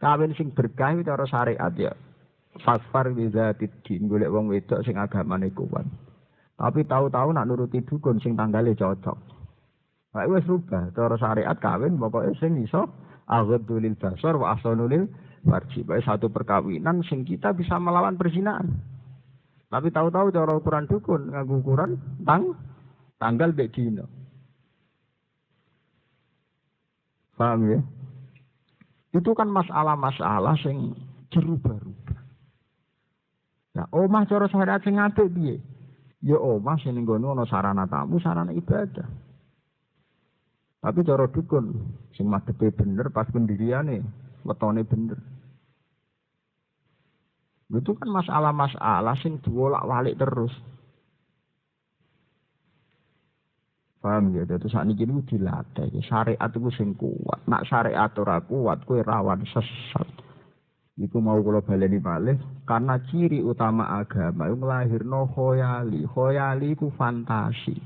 Kawin sing berkah iki cara syariat ya. Fasfar bizatid din golek wong wedok sing agamane kuat. Tapi tahu-tahu nak nuruti dukun sing tanggale cocok. Lah wis rubah cara syariat kawin pokoke sing iso aghadulil basar wa ahsanulil farji. Baik satu perkawinan sing kita bisa melawan perzinahan. Tapi tahu-tahu cara ukuran dukun nganggo ukuran tanggal mek dina. Paham ya? Itu kan masalah-masalah sing berubah-ubah. Nah, omah cara syariat sing apik piye? Ya omah sing ning ngono ana sarana tamu, sarana ibadah. Tapi cara dukun sing madhepe bener pas pendiriane, wetone bener. Itu kan masalah-masalah sing diwolak-walik terus. Paham ya? Terus sakniki niku dilatih. Syariat iku sing kuat. Nak syariat ora kuat, kowe rawan sesat. Iku mau kula baleni malih karena ciri utama agama iku nglahirno khoyali. Khoyali iku fantasi.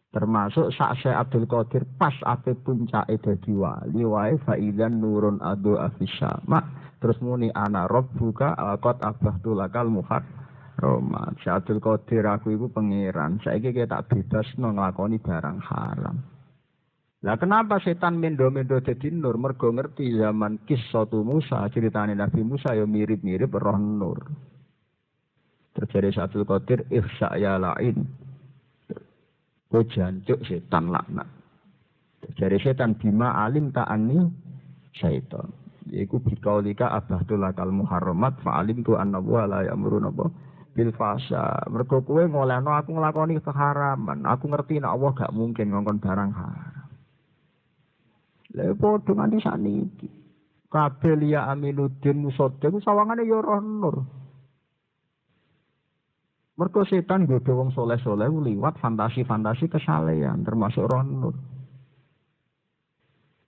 Termasuk sak Syekh Abdul Qadir pas ape puncake dadi wali wae faidan nurun adu afisama. Terus muni ana rabbuka qad abahtu lakal muharram. Syekh Abdul Qadir aku iku pangeran. Saiki tak bebasno nglakoni barang haram. Lah kenapa setan mendo-mendo dadi nur? Mergo ngerti zaman kisatu Musa, ceritane Nabi Musa ya mirip-mirip roh nur. Terjadi satu qadir ihsa ya lain. Ko jancuk setan laknat. Terjadi setan bima alim ta'ani syaitan. Yaiku bikaulika abahtul lakal muharramat fa'alim tu annahu la ya'muru napa bil fasha. Mergo kowe ngolehno aku nglakoni keharaman. Aku ngerti nek Allah gak mungkin ngongkon barang haram. Lha padha nganti sakniki. Kabeh liya Aminuddin Musaddiq ku sawangane ya roh nur. Mergo setan nggodha wong saleh-saleh liwat fantasi-fantasi kesalehan termasuk roh nur.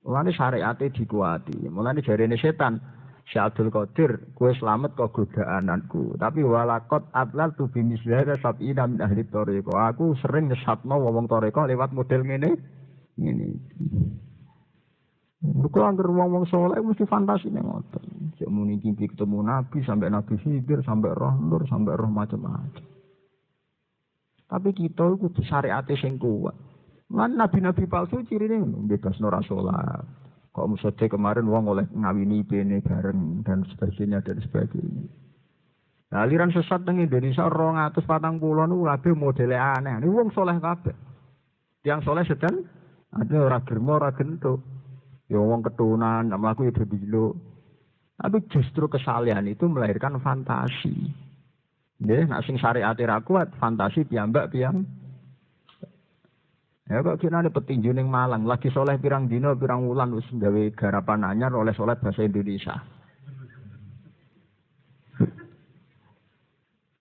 Mulane syariate dikuati. Mulane jarene setan, Syekh Abdul Qadir, kowe slamet kok godaananku. Tapi walakot atlal tu bimislah sab'ina min ahli thariqah. Aku sering nyesatno wong thariqah lewat model ngene. Mergo anggere wong-wong saleh mesti fantasine ngoten. Sik muni kimpi ketemu nabi sampai nabi Khidir sampai roh nur sampai roh macam-macam. Tapi kita kudu syariate sing kuat. Lan nabi-nabi palsu cirine bebasno ra salat. Kok musode kemarin wong oleh ngawini pene bareng dan sebagainya dan sebagainya. Nah, aliran sesat teng Indonesia 240 niku kabeh modele aneh. Niku wong saleh kabeh. Tiang saleh sedan ada ora germo ora gentuk. Ya wong ketunan, mlaku ya dilo. Tapi justru kesalehan itu melahirkan fantasi. Nggih, nek sing syariate ra kuat, fantasi piyambak. Ya kok kinane petinju ning Malang, lagi soleh pirang dina, pirang wulan wis gawe garapan anyar oleh soleh bahasa Indonesia.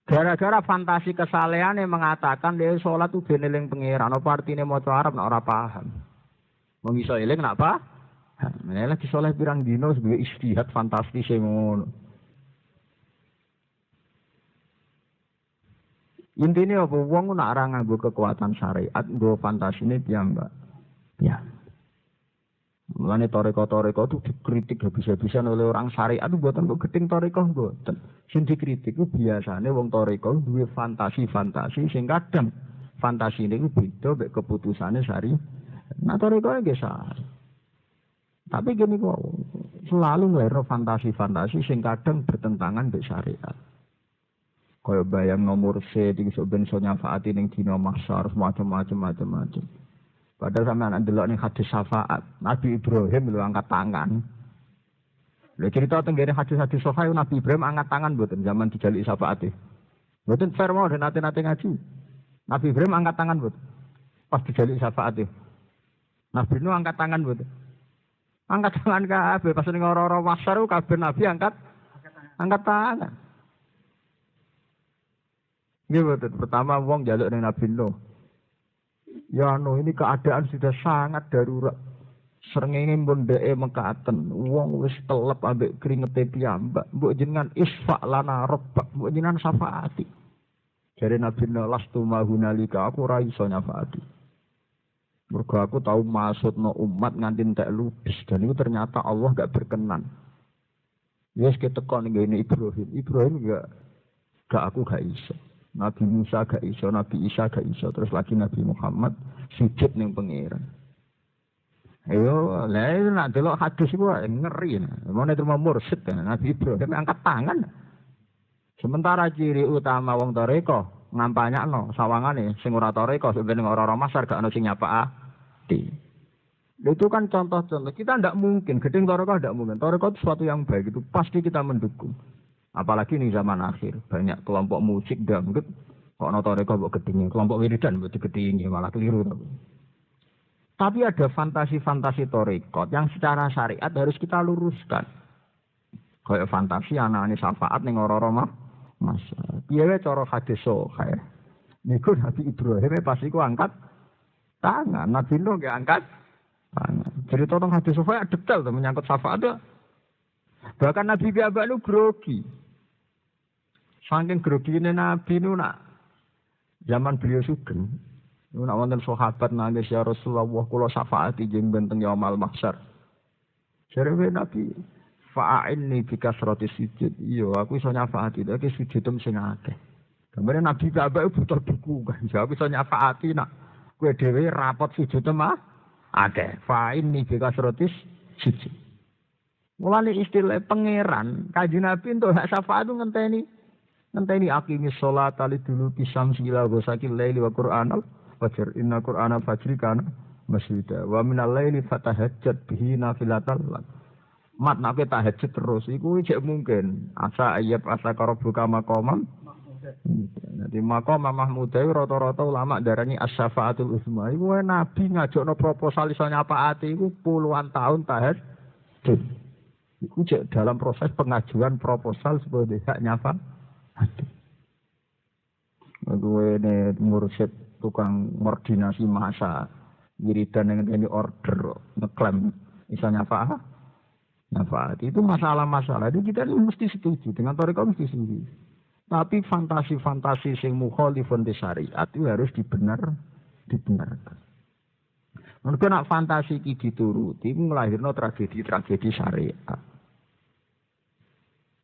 Gara-gara fantasi kesalehan yang mengatakan dia sholat itu ben eling pengiran, apa artine maca Arab nek ora paham. Wong iso eling nek apa? Nah, lagi soleh pirang dino sebagai istihad fantastis yang ngono. Intinya apa? Wong nak ora nganggo kekuatan syariat, nggo fantasine piyambak. Ya. Mulane toreko-toreko itu dikritik habis-habisan oleh orang syariat itu mboten kok gedeng toreko mboten. Sing dikritik ku biasane wong toreko duwe fantasi-fantasi sing kadang fantasine iku beda mek keputusane syariat. Nah toreko nggih salah. Tapi gini kok selalu ngelero fantasi-fantasi sing kadang bertentangan dengan syariat. Kaya bayang nomor C iki sok ben iso nyafaati ning dina mahsyar macam-macam. Padahal sampean ndelok ning hadis syafaat, Nabi Ibrahim lho angkat tangan. Lha cerita tenggene hadis-hadis sahih Nabi Ibrahim angkat tangan mboten zaman dijaluk syafaate. Mboten fair mau dan nate ngaji. Nabi Ibrahim angkat tangan mboten. Pas dijaluk syafaate. Nabi Nuh angkat tangan mboten. Angkat tangan kabeh pas ning ora-ora mahsyar kabeh nabi angkat tangan. Nggih betul. Pertama wong njaluk ning Nabi Nuh. Ya ini keadaan sudah sangat darurat. Srengenge mbon ndeke mekaten. Wong wis telep ambek kringete piyambak. Mbok jenengan isfa lana rabbak, mbok jenengan syafaati. Jare Nabi Nuh lastu mahunalika aku ora iso nyafaati. Mergo aku tahu maksudno umat nganti entek lubis dan itu ternyata Allah gak berkenan. Wes keteko ning ngene Ibrahim. Ibrahim gak aku gak iso. Nabi Musa gak iso, Nabi Isa gak iso, terus lagi Nabi Muhammad sujud ning pangeran. Ayo, lah nak delok hadis iku ngeri. Mone terima mursyid Nabi Ibrahim angkat tangan. Sementara ciri utama wong toreko ngampanyakno sawangane sing ora toreko sebenarnya ora masar gak ono sing nyapakati. Itu kan contoh-contoh. Kita tidak mungkin gedeng toreko tidak mungkin. Toreko itu sesuatu yang baik, itu pasti kita mendukung. Apalagi ini zaman akhir, banyak kelompok musik dangdut, kok ono toreko mbok gedhingi, kelompok wiridan mbok digedhingi malah keliru. Tapi ada fantasi-fantasi torekot yang secara syariat harus kita luruskan. Kayak fantasi anak-anak syafaat ning ora-ora masa. Piye wae cara hadis sahih. Niku Nabi Ibrahim pasti ku angkat tangan, Nabi Nuh nggih angkat tangan. Cerita tentang hadis sahih detail to menyangkut syafaat. Bahkan Nabi piyambak lu grogi. Saking grogine Nabi nu nak zaman beliau sugeng. Nu nak wonten sahabat nangis ya Rasulullah kula syafaati jeng benteng yaumul mahsyar. Jare Nabi fa'inni bi kasrati sujud. Iya, aku iso nyafaati iki sujudem sing akeh. Gambar Nabi piyambak butuh buku kan. Aku iso nyafaati nak kowe dhewe rapot sujudem akeh. Fa'inni bi kasrati sujud. Mulane istilah pangeran, Kanjeng Nabi entuk hak syafaat ngenteni aqimis sholata lidulu pisam sila gosakil laili wa qur'anal fajr inna qur'ana fajri kana masjida wa minal laili fatahajjat bihi nafilatal lak. Mat nek tahajud terus iku cek mungkin asa ayat asa karabuka maqamam. Dadi maqam Mahmud rata-rata ulama darani as-syafaatul uzma. Iku Nabi ngajakno proposal iso nyapaati iku puluhan tahun tahajud. Iku cek dalam proses pengajuan proposal sebagai hak nyafa. Gue ini mursyid tukang koordinasi masa wiridan yang ini order ngeklaim bisa nyafa itu masalah-masalah itu kita mesti setuju dengan toriko mesti setuju tapi fantasi-fantasi sing mukhalifun di syariat itu harus dibenarkan. Mergo nak fantasi iki dituruti nglahirno tragedi-tragedi syariat.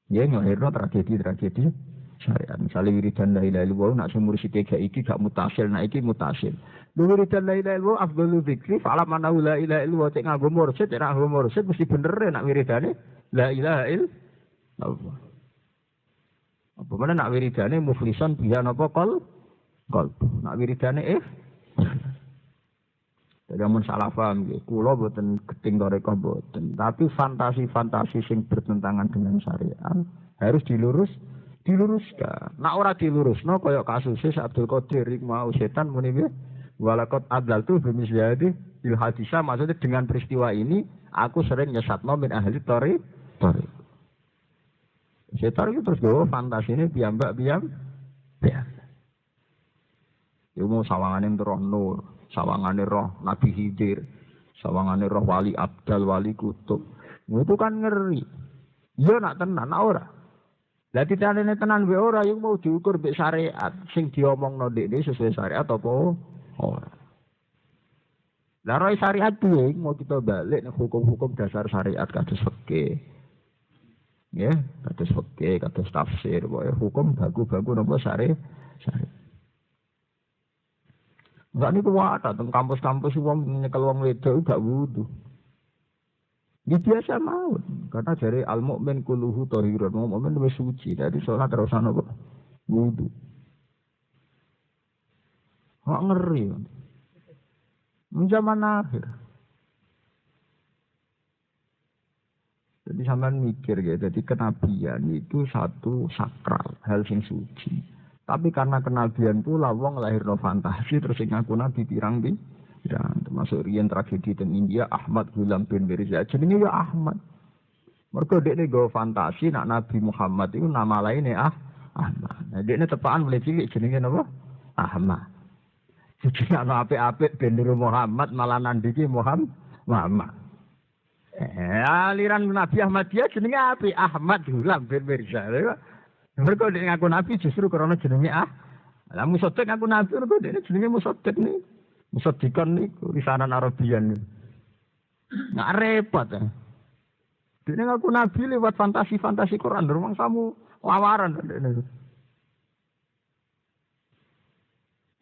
Ya nglahirno tragedi-tragedi syariat. Misalnya wiridan la ilaha illallah nak sumur sithik iki gak mutasil, nak iki mutasil. Wiridan la ilaha illallah afdhalu dzikri fa alam anna la ilaha illallah cek nganggo mursyid, cek nganggo mursyid mesti bener nak wiridane la ilaha illallah. Apa mana nak wiridane mukhlisan biha napa qalb. Nak wiridane Jadi amun salah paham nggih, kula boten gedeng toreko boten, tapi fantasi-fantasi sing bertentangan dengan syariat harus diluruskan. Nek ora dilurusno kaya kasus Abdul Qadir mau setan muni piye? Walaqad adlaltu bi misyadi il hadisa, maksudnya dengan peristiwa ini aku sering nyesatno min ahli tori. Setan itu terus go fantasine piyambak. Yo mau sawangane roh nur. Sawangane roh Nabi Khidir, sawangane roh wali abdal, wali kutub. Itu kan ngeri. Ya nak tenan ora. Lah titane tenan wae ora yang mau diukur mbek syariat sing diomongno ndekne sesuai syariat apa ora. Lah roh syariat piye mau kita balik nek hukum-hukum dasar syariat kados fikih. Ya, kados fikih, kados tafsir, wae hukum baku-baku napa syariat. Enggak niku wae teng kampus-kampus wong nyekel wong wedok gak wudu. Ini biasa mawon karena dari al-mukmin kulluhu thahirun, mukmin wis suci, dari salat terus ana kok wudu. Kok ngeri. Zaman akhir. Jadi sampean mikir ya, jadi kenabian itu satu sakral, hal sing suci. Tapi karena kenabian pula wong lahirno fantasi terus sing ngaku nabi pirang termasuk riyen tragedi teng India Ahmad Ghulam bin Mirza jenenge ya Ahmad. Mergo dekne go fantasi nak Nabi Muhammad itu nama lainnya Ahmad. Nah dekne tepakan mulai cilik jenenge napa? Ahmad. Jadi ana apik-apik ben niru Muhammad malah nandiki Muhammad. Aliran Nabi Ahmadiyah jenenge apik Ahmad Ghulam bin Mirza. Mereka dia ngaku nabi justru karena jenenge lah musotek ngaku nabi mereka dia jenenge musotek nih Musaddiqan niku lisanan Arabian. Nggak repot ya. Dene ngaku nabi lewat fantasi-fantasi Quran, rumang samu lawaran dene.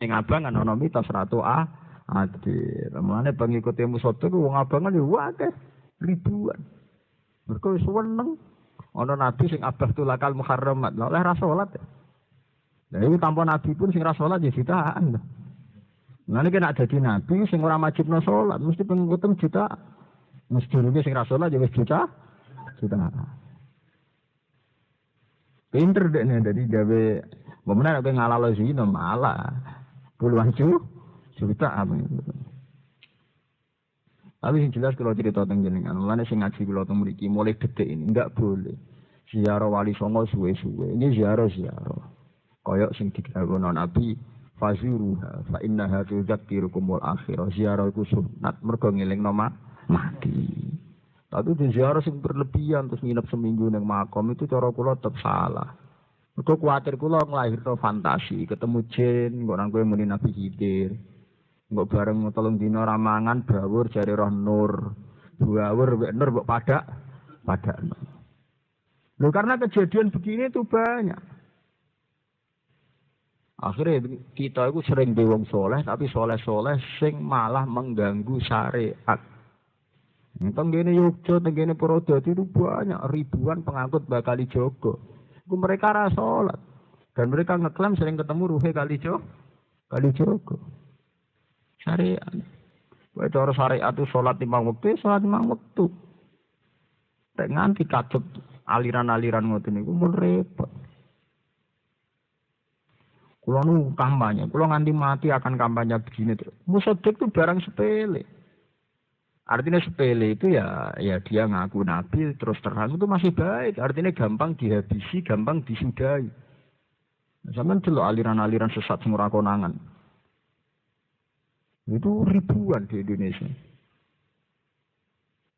Ing abang kan ana mitos ratu adil. Mulane pengikut Musaddiq wong abangan ya akeh ribuan. Mergo wis seneng ana nabi sing abah tulakal muharramat, oleh ra salat. Lah iku tanpa nabi pun sing ra salat ya jutaan. Mulane nek dadi nabi sing ora wajibno salat mesti pengikut jutaan. Mesti dulu sing ra salat ya wis jutaan. Pinter deh nih dari gawe, pemenang aku ngalalo zina malah puluhan juta apa itu. Tapi yang jelas kalau cerita tentang jenengan, mulanya sing ngaji kalau tentang mriki mulai detik ini enggak boleh ziarah wali songo suwe-suwe. Ini ziarah. Koyok sing digawe Nabi faziruha fa innaha tudzakirukumul akhirah. Ziarah iku sunat mergo ngelingno mati. Tapi di ziarah sing berlebihan terus nginep seminggu ning makom itu cara kula tetep salah. Mergo kuwatir kula nglahirno fantasi, ketemu jin, kok nang kowe muni Nabi Khidir. Engko bareng 3 dina ra mangan bawur jare roh nur. Bawur wek nur mbok padakno. Lho karena kejadian begini itu banyak. Akhirnya kita itu sering di wong soleh, tapi soleh-soleh sing malah mengganggu syariat. Tenggene Yogyo, tenggene Purwodadi itu banyak ribuan pengangkut Bakali Jogo. Itu mereka ra salat. Dan mereka ngeklaim sering ketemu ruhe Kali Jogo. Syariat. Wae cara syariat itu salat 5 waktu, salat 5 waktu. Tek nganti katut aliran-aliran ngoten niku mun repot. Kulo nu kampanye, kulo nganti mati akan kampanye begini terus. Musaddiq itu barang sepele. Artinya sepele itu ya dia ngaku nabi terus terang itu masih baik. Artinya gampang dihabisi, gampang disudahi. Zaman dulu aliran-aliran sesat semua konangan. Itu ribuan di Indonesia.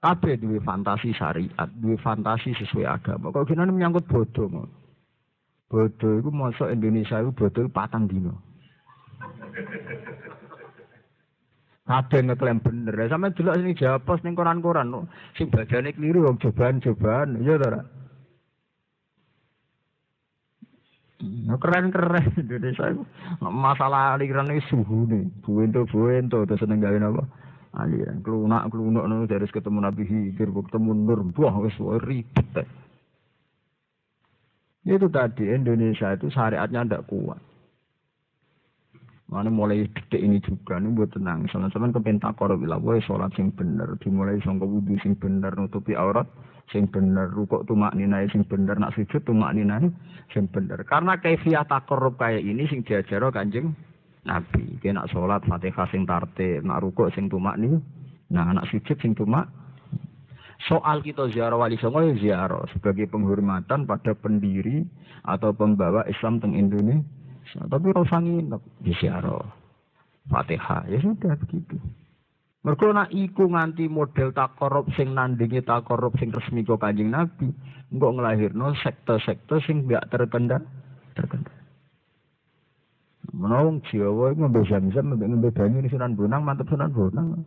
Kabeh duwe fantasi syariat, duwe fantasi sesuai agama. Kok gini menyangkut bodoh. Bodoh itu masuk Indonesia itu bodoh 4 dino. Kabeh ngeklaim bener. Sampe delok sing japos ning koran-koran sing badane kliru wong cobaan-cobaan, ya ta ora? Keren-keren Indonesia itu. Masalah aliran iki suhune, buento terus seneng gawe napa? Aliran klunak-klunuk dari ketemu Nabi Khidir, ketemu Nur, wah wis ribet. Itu tadi Indonesia itu syariatnya ndak kuat. Mana mulai detik ini juga nih buat tenang. Sama-sama kepentak korup bila boy sholat sing bener, dimulai sangka wudu sing bener, nutupi aurat sing bener, rukuk tumak ninai sing bener, nak sujud tumak ninai sing bener. Karena kaifiah takorup kayak ini sing diajaro Kanjeng Nabi. Kena nak sholat Fatihah sing tartib, nak rukuk sing tumak nih, nah nak sujud sing tumak. Soal kita ziarah wali songo ya ziarah sebagai penghormatan pada pendiri atau pembawa Islam teng Indonesia. Tapi rasa nginep di ziarah Fatihah ya sudah begitu. Mergo nak iku nganti model takorup sing nandingi takorup sing resmi kok Kanjeng Nabi, engko nglahirno sekte-sekte sing gak terkendali. Menawa Jawa iku ngombe zam-zam ngombe banyu di Sunan Bonang, mantep Sunan Bonang.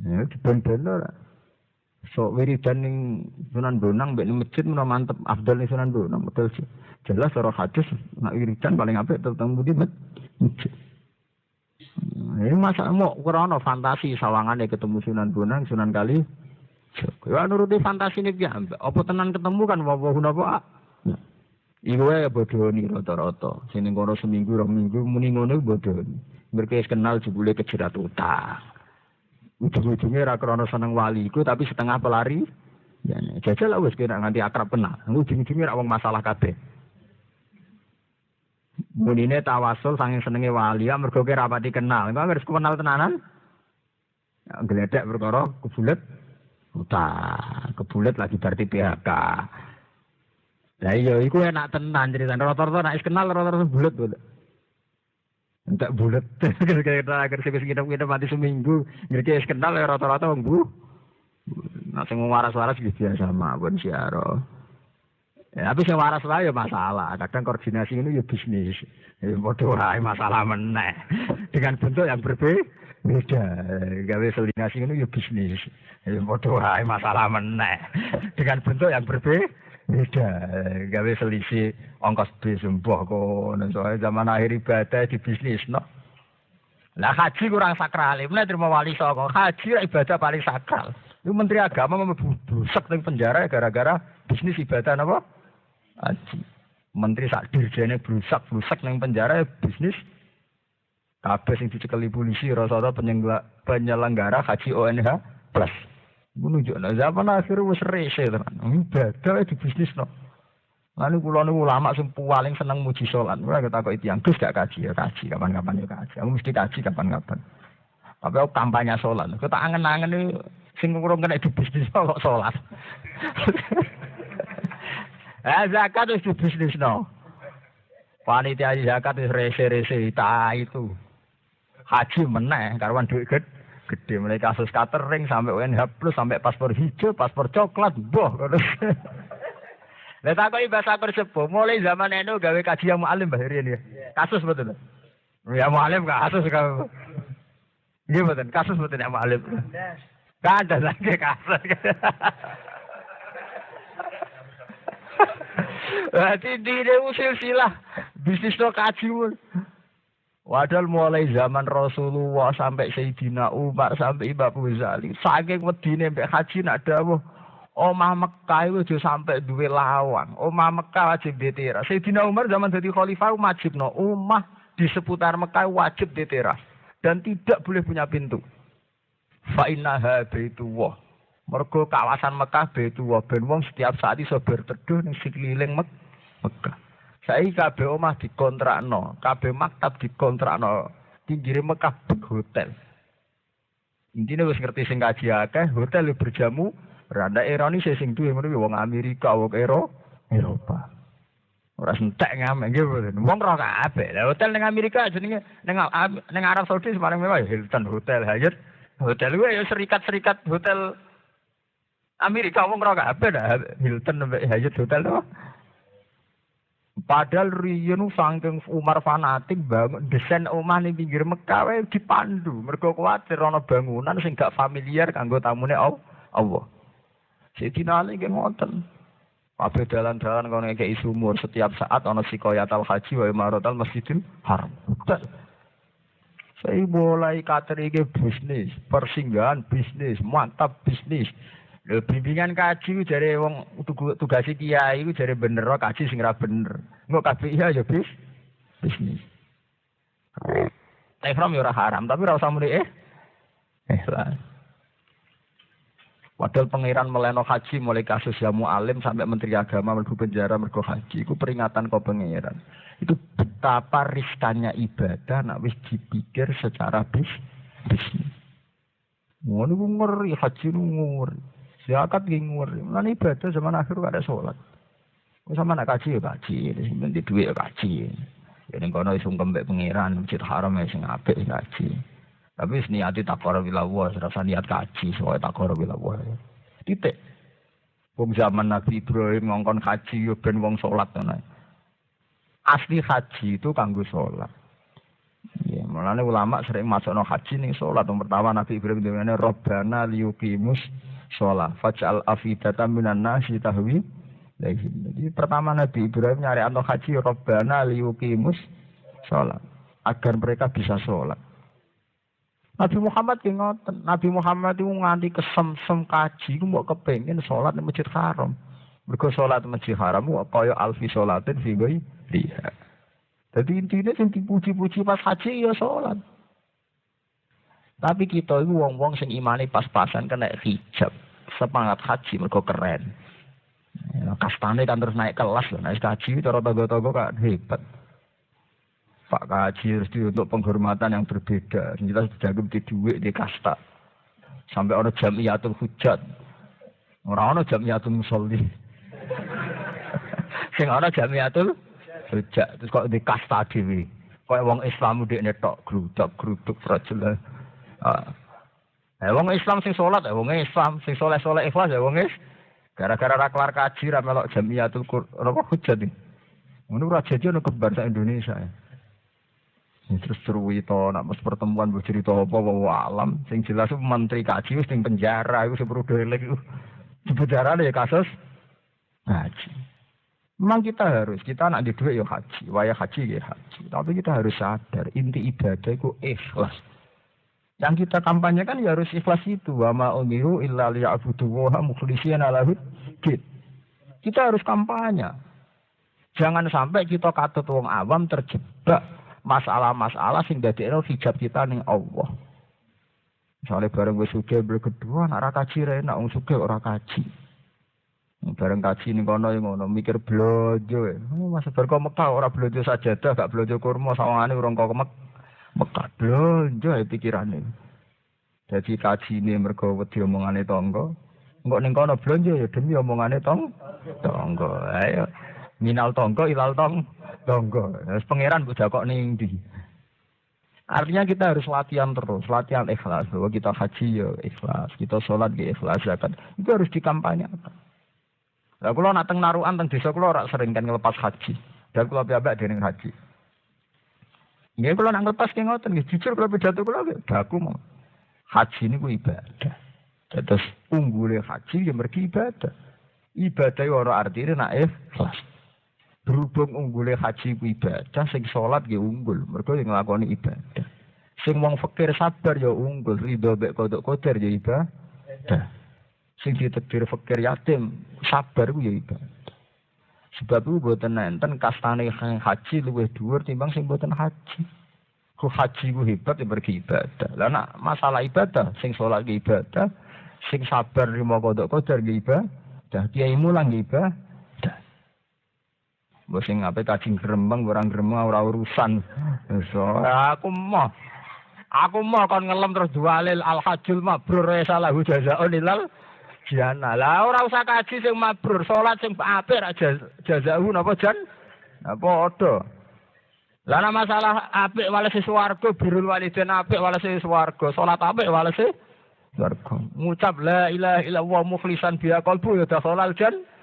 Ya dibandel ora. So wiridan ning Sunan Bonang mbek ning masjid menawa mantep afdal ning Sunan Bonang betul sih. Jelas cara hadis nak wiridan paling apik tetep di masjid. Ini masa mau krana fantasi sawangane ketemu Sunan Bonang, Sunan Kali. Ya nuruti fantasi ini ya. Apa tenan ketemu kan apa napa? Iku wae bodho ni rata-rata. Sing kono seminggu, 2 minggu muni ngono bodho. Mereka kenal jebule kejerat utang. Ujung-ujungnya ra krana seneng wali iku tapi setengah pelari. Ya jajal lah wis kira nganti akrab kenal. Ujung-ujungnya ra wong masalah kabeh. Munine tawasul saking senenge wali ya mergo ki rapati kenal. Engko wis kenal tenanan. Ya gledek perkara kebulet utang. Kebulet lagi berarti PHK. Lah iya iku enak tenan critane rata-rata nek wis kenal rata-rata bulet kok. Entek bulet. Kira-kira agar sing kita mati seminggu, ngerti wis kenal rata-rata wong bu. Nek sing waras-waras iki biasa mawon siaro. Ya, tapi sing waras wae ya masalah. Kadang koordinasi ini ya bisnis. Ya padha wae masalah meneh. Dengan bentuk yang berbeda. Gawe koordinasi ini ya bisnis. Ya padha wae masalah meneh. Dengan bentuk yang berbeda. Gawe selisih ongkos bis mbah kono soal zaman akhir ibadah di bisnis no. Lah haji kurang sakral. Mulai terima wali songo. Haji ibadah paling sakral. Itu Menteri Agama membusek di penjara gara-gara bisnis ibadah apa? Haji. Menteri sak dirjene brusak ning penjara bisnis kabeh sing dicekeli polisi rasa-rasa penyelenggara haji ONH plus. Iku nunjukno zaman akhir wis rese tenan. Ibadah di bisnisno. Lalu kula niku ulama sing paling seneng muji salat. Ora ketakoki tiyang Gus gak kaji ya kaji kapan-kapan ya kaji. Aku mesti kaji kapan-kapan. Tapi aku kampanye salat. Kok tak angen-angen iki sing kurang kena di bisnis kok salat. Zakat itu bisnis no. Panitia zakat itu rese-rese itu. Haji meneh karuan duit gede mulai kasus catering sampai UNH plus sampai paspor hijau, paspor coklat, boh. Lah takoki bahasa persepo mulai zaman NU gawe kaji yang mualim Mbah Riyen ya. Kasus betul. Ya mualim kasus ka. Nggih mboten, kasus mboten ya mualim. Kada lagi kasus. Berarti dia silsilah bisnis to kaji. Padahal mulai zaman Rasulullah sampai Sayyidina Umar sampai Imam Ghazali saking wedine mbek haji nak dawuh omah Mekah itu aja sampai duwe lawang. Omah Mekah wajib diteras. Sayyidina Umar zaman jadi khalifah wajibno omah di seputar Mekah wajib diteras dan tidak boleh punya pintu. Fa innaha baitullah. Mergo kawasan Mekah baitullah ben wong setiap saat iso berteduh ning sekeliling Mekah. Saiki kabeh omah dikontrakno, kabeh maktab dikontrakno. Pinggire Mekah hotel. Intine wis ngerti sing kaji akeh, hotel berjamu, rada ironi sing duwe meneh wong Amerika, wong Eropa. Ora entek ngamek nggih mboten. Wong ora kabeh. Lah hotel ning Amerika jenenge ning Arab Saudi sembarang mewah Hilton Hotel Hyatt. Hotel kuwi ya serikat-serikat hotel Amerika wong ora kabeh dah Hilton sampai Hyatt Hotel to. Padahal riyen saking Umar fanatik bangun desain omah ning pinggir Mekah wae dipandu. Mergo kuwatir ana bangunan sing gak familiar kanggo tamune Allah. Sayyidina Ali nggih ngoten. Kabeh dalan-dalan kono ngekeki sumur setiap saat ana sikoyatal haji wa imaratal Masjidil Haram. Saya mulai katerike bisnis, persinggahan bisnis, mantap bisnis. Lho bimbingan kaji jare wong tugas kiai iku jare bener kaji sing ra bener. Engko kabeh iya ya bisnis. Ihram ya ora haram, tapi ora usah muni ikhlas. Padahal pangeran meleno haji mulai kasus Jamu Alim sampai Menteri Agama mlebu penjara mergo haji. Iku peringatan kok pangeran. Itu betapa riskannya ibadah nek wis dipikir secara bisnis. Ngono ku ngeri haji ngeri. Zakat ki ngeri. Lan ibadah zaman akhir kok ada salat. Wis sama nak kaji ya kaji, nanti duit ya kaji. Ya ning kono iso ngembek pangeran Masjid Haram sing apik kaji. Tapi niati takor bilawah, rasa niat kaji, soalnya takor bilawah. Titik. Wong zaman Nabi Ibrahim ngongkon kaji yo ben wong salat ngono. Asli haji itu kanggo salat. Ya, mulane ulama sering masukno haji ning salat. Pertama Nabi Ibrahim dene Rabbana liyuqimus shalah faj'al afidatan minan nasi tahwi. Jadi pertama Nabi Ibrahim nyari anto haji Rabbana liyuqimus shalah agar mereka bisa salat. Nabi Muhammad ki ngoten. Nabi Muhammad itu nganti kesemsem kaji ku mbok kepengin salat nang Masjid Haram. Mergo salat nang Masjid Haram ku kaya alfi salatin fi ghairiha. Dadi intine sing dipuji-puji pas haji ya salat. Tapi kita iku wong-wong sing imane pas-pasan kena hijab. Semangat haji mergo keren. Ya, kastane kan terus naik kelas lho. Naik haji cara tangga-tangga kan hebat. Pak Kaji harus untuk penghormatan yang berbeda. Kita dijaga di duit di kasta. Sampai ada jamiatul hujat. Orang ada jamiatul musolli. Sing ana jamiatul hujat. Terus kok di kasta dewi. Kok wong Islam udah netok geruduk fragile. Wong Islam sing salat, wong Islam sing soleh-soleh ikhlas ya wong Gara-gara ra kelar kaji ra melok Jamiatul Qur'an apa hujat iki. Ngono ora jadi ono kebangsa Indonesia. Ya. Terus cerita nak mas pertemuan bercerita apa alam sing jelas menteri kaji wis ning penjara iku sepuro delek iku. Di penjara ya kasus haji. Memang kita nak di duit ya haji, waya haji ya haji. Tapi kita harus sadar inti ibadah itu ikhlas. Yang kita kampanyekan ya harus ikhlas itu. Wa ma umiru illa liya'budullaha mukhlishina lahuddin. Kita harus kampanye. Jangan sampai kita katut wong awam terjebak masalah-masalah sing dadekno hijab kita ning Allah. Misalnya bareng wis sugih berkedua nak ora kaji ra enak wong sugih ora kaji. Bareng kaji ning kono ya ngono mikir blojo. Mas bar kok Mekah ora blojo sajadah gak blojo kurma sawangane urung kok Mekah blonjo pikirane. Dadi kajine mergo wedi omongane tangga. Engko ning kono blonjo ya demi omongane tangga. Ayo minal tangga ilal tangga. Wis pangeran mbok jakok ning ndi. Artinya kita harus latihan terus, latihan ikhlas. Bahwa kita haji ya ikhlas, kita sholat ya ikhlas, zakat. Itu harus dikampanyekan. Lah kula nak teng narukan teng desa kula ora sering kan ngelepas haji. Dan kula piyambak dening haji. Nggih kula nang lepas ki ngoten nggih jujur kula pidato kula baku mau. Haji niku ibadah. Terus unggule haji ya mergi ibadah. Ibadah ora artine nak ikhlas. Berhubung unggule haji ku ibadah, sing salat nggih unggul, mergo sing nglakoni ibadah. Sing wong fakir sabar ya unggul, ridho mek kodok koder ya ibadah. Sing ditakdir fakir yatim sabar ku ya ibadah. Sebab itu boten enten kastane haji luwih dhuwur timbang sing boten haji. Ku haji ku hebat ya pergi ibadah. Lah nak masalah ibadah sing salat ki ibadah, sing sabar rimo kodok koder ki ibadah, kiai mulang ibadah. Mbok sing ape kaji grembeng orang grembeng ora urusan. So aku mau kon ngelem terus dualil al hajjul mabrur salahu jazaa'un ilal jannah. Lah ora usah kaji sing mabrur, salat sing apik ra jazaa'u napa jan? Nah padha. Lah ana masalah apik walese swarga, birrul walidain apik walese swarga, salat apik walese swarga. Ngucap la ilaha illallah mukhlishan biha qalbu ya dakhalal jannah.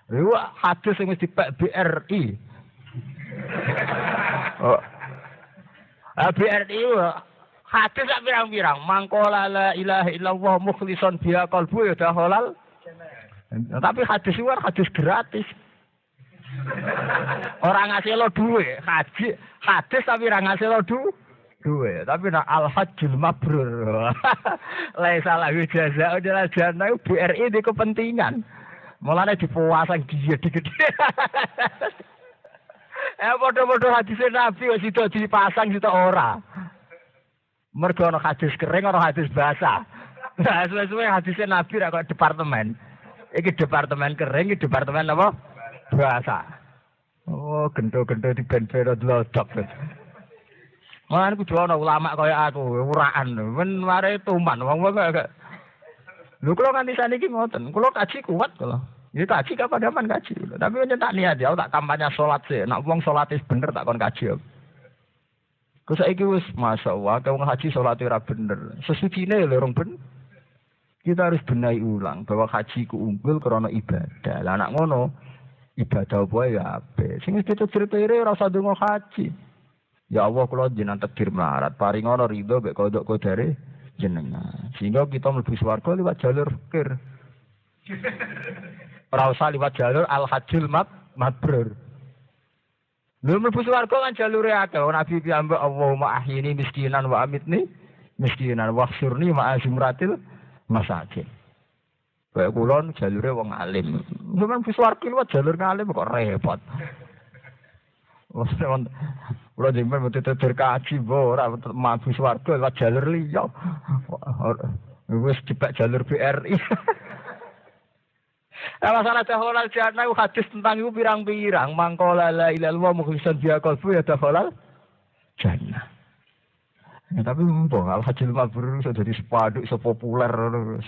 Iku hadis sing wis dipek BRI. Oh. BRI hadis sak pirang-pirang, mangkola la ilaha illallah mukhlishan biha qalbu ya dakhalal. Tapi hadis itu kan hadis gratis. Orang ngasih lo duit, hadis tapi orang ngasih lo duit. Tapi nak al hajjul mabrur. Laisa lahu jazaa'un illa jannah BRI di kepentingan. Mulane dipuasang gede-gede. Padha-padha hadis Nabi wis itu dipasang sitok ora. Mergo ana hadis kering ana hadis basah. Nah, suwe-suwe hadis Nabi ra kok departemen. Iki departemen kering, iki departemen apa? Basah. Oh, gento-gento di ben-ben dlodok. Mulane kudu ana ulama kaya aku, uraan. Men mare tuman wong-wong gak. Lho kula nganti saniki ngoten, kula kaji kuat kula. Ya kaji kapan kaji. Tapi tak niat ya tak kampanye salat sih. Nek wong salate bener tak kon kaji. Ku saiki wis masyaallah wong haji salate ora bener. Sesucine lho rong ben. Kita harus benahi ulang bahwa haji ku unggul karena ibadah. Lah nek ngono ibadah apa ya apik. Sing wis diceritere ora usah ndonga haji. Ya Allah kula jenengan takdir melarat, paringono ridho mek kodok kodare jenengan. Sehingga kita mlebu swarga liwat jalur fikir. Ora usah liwat jalur al-hajjul mabrur. Lha mlebu swarga kan jalure akeh. Nabi piyambak Allahumma ahyini miskinan wa amitni miskinan wa khsurni ma'a zumratil masakin. Kayak kulon jalure wong alim. Sampeyan mlebu swarga liwat jalur ngalim kok repot. Ora jeneng mesti terkaji ora mlebu swarga liwat jalur liya. Wis dipek jalur BRI. Masalah dakhalal jannah hadis tentang itu pirang-pirang. Mangkola la ilaha illallah mukhlishan biha qalbu ya dakhalal jannah. Ya, tapi mbok al hajjul mabrur iso dadi sepaduk iso populer terus.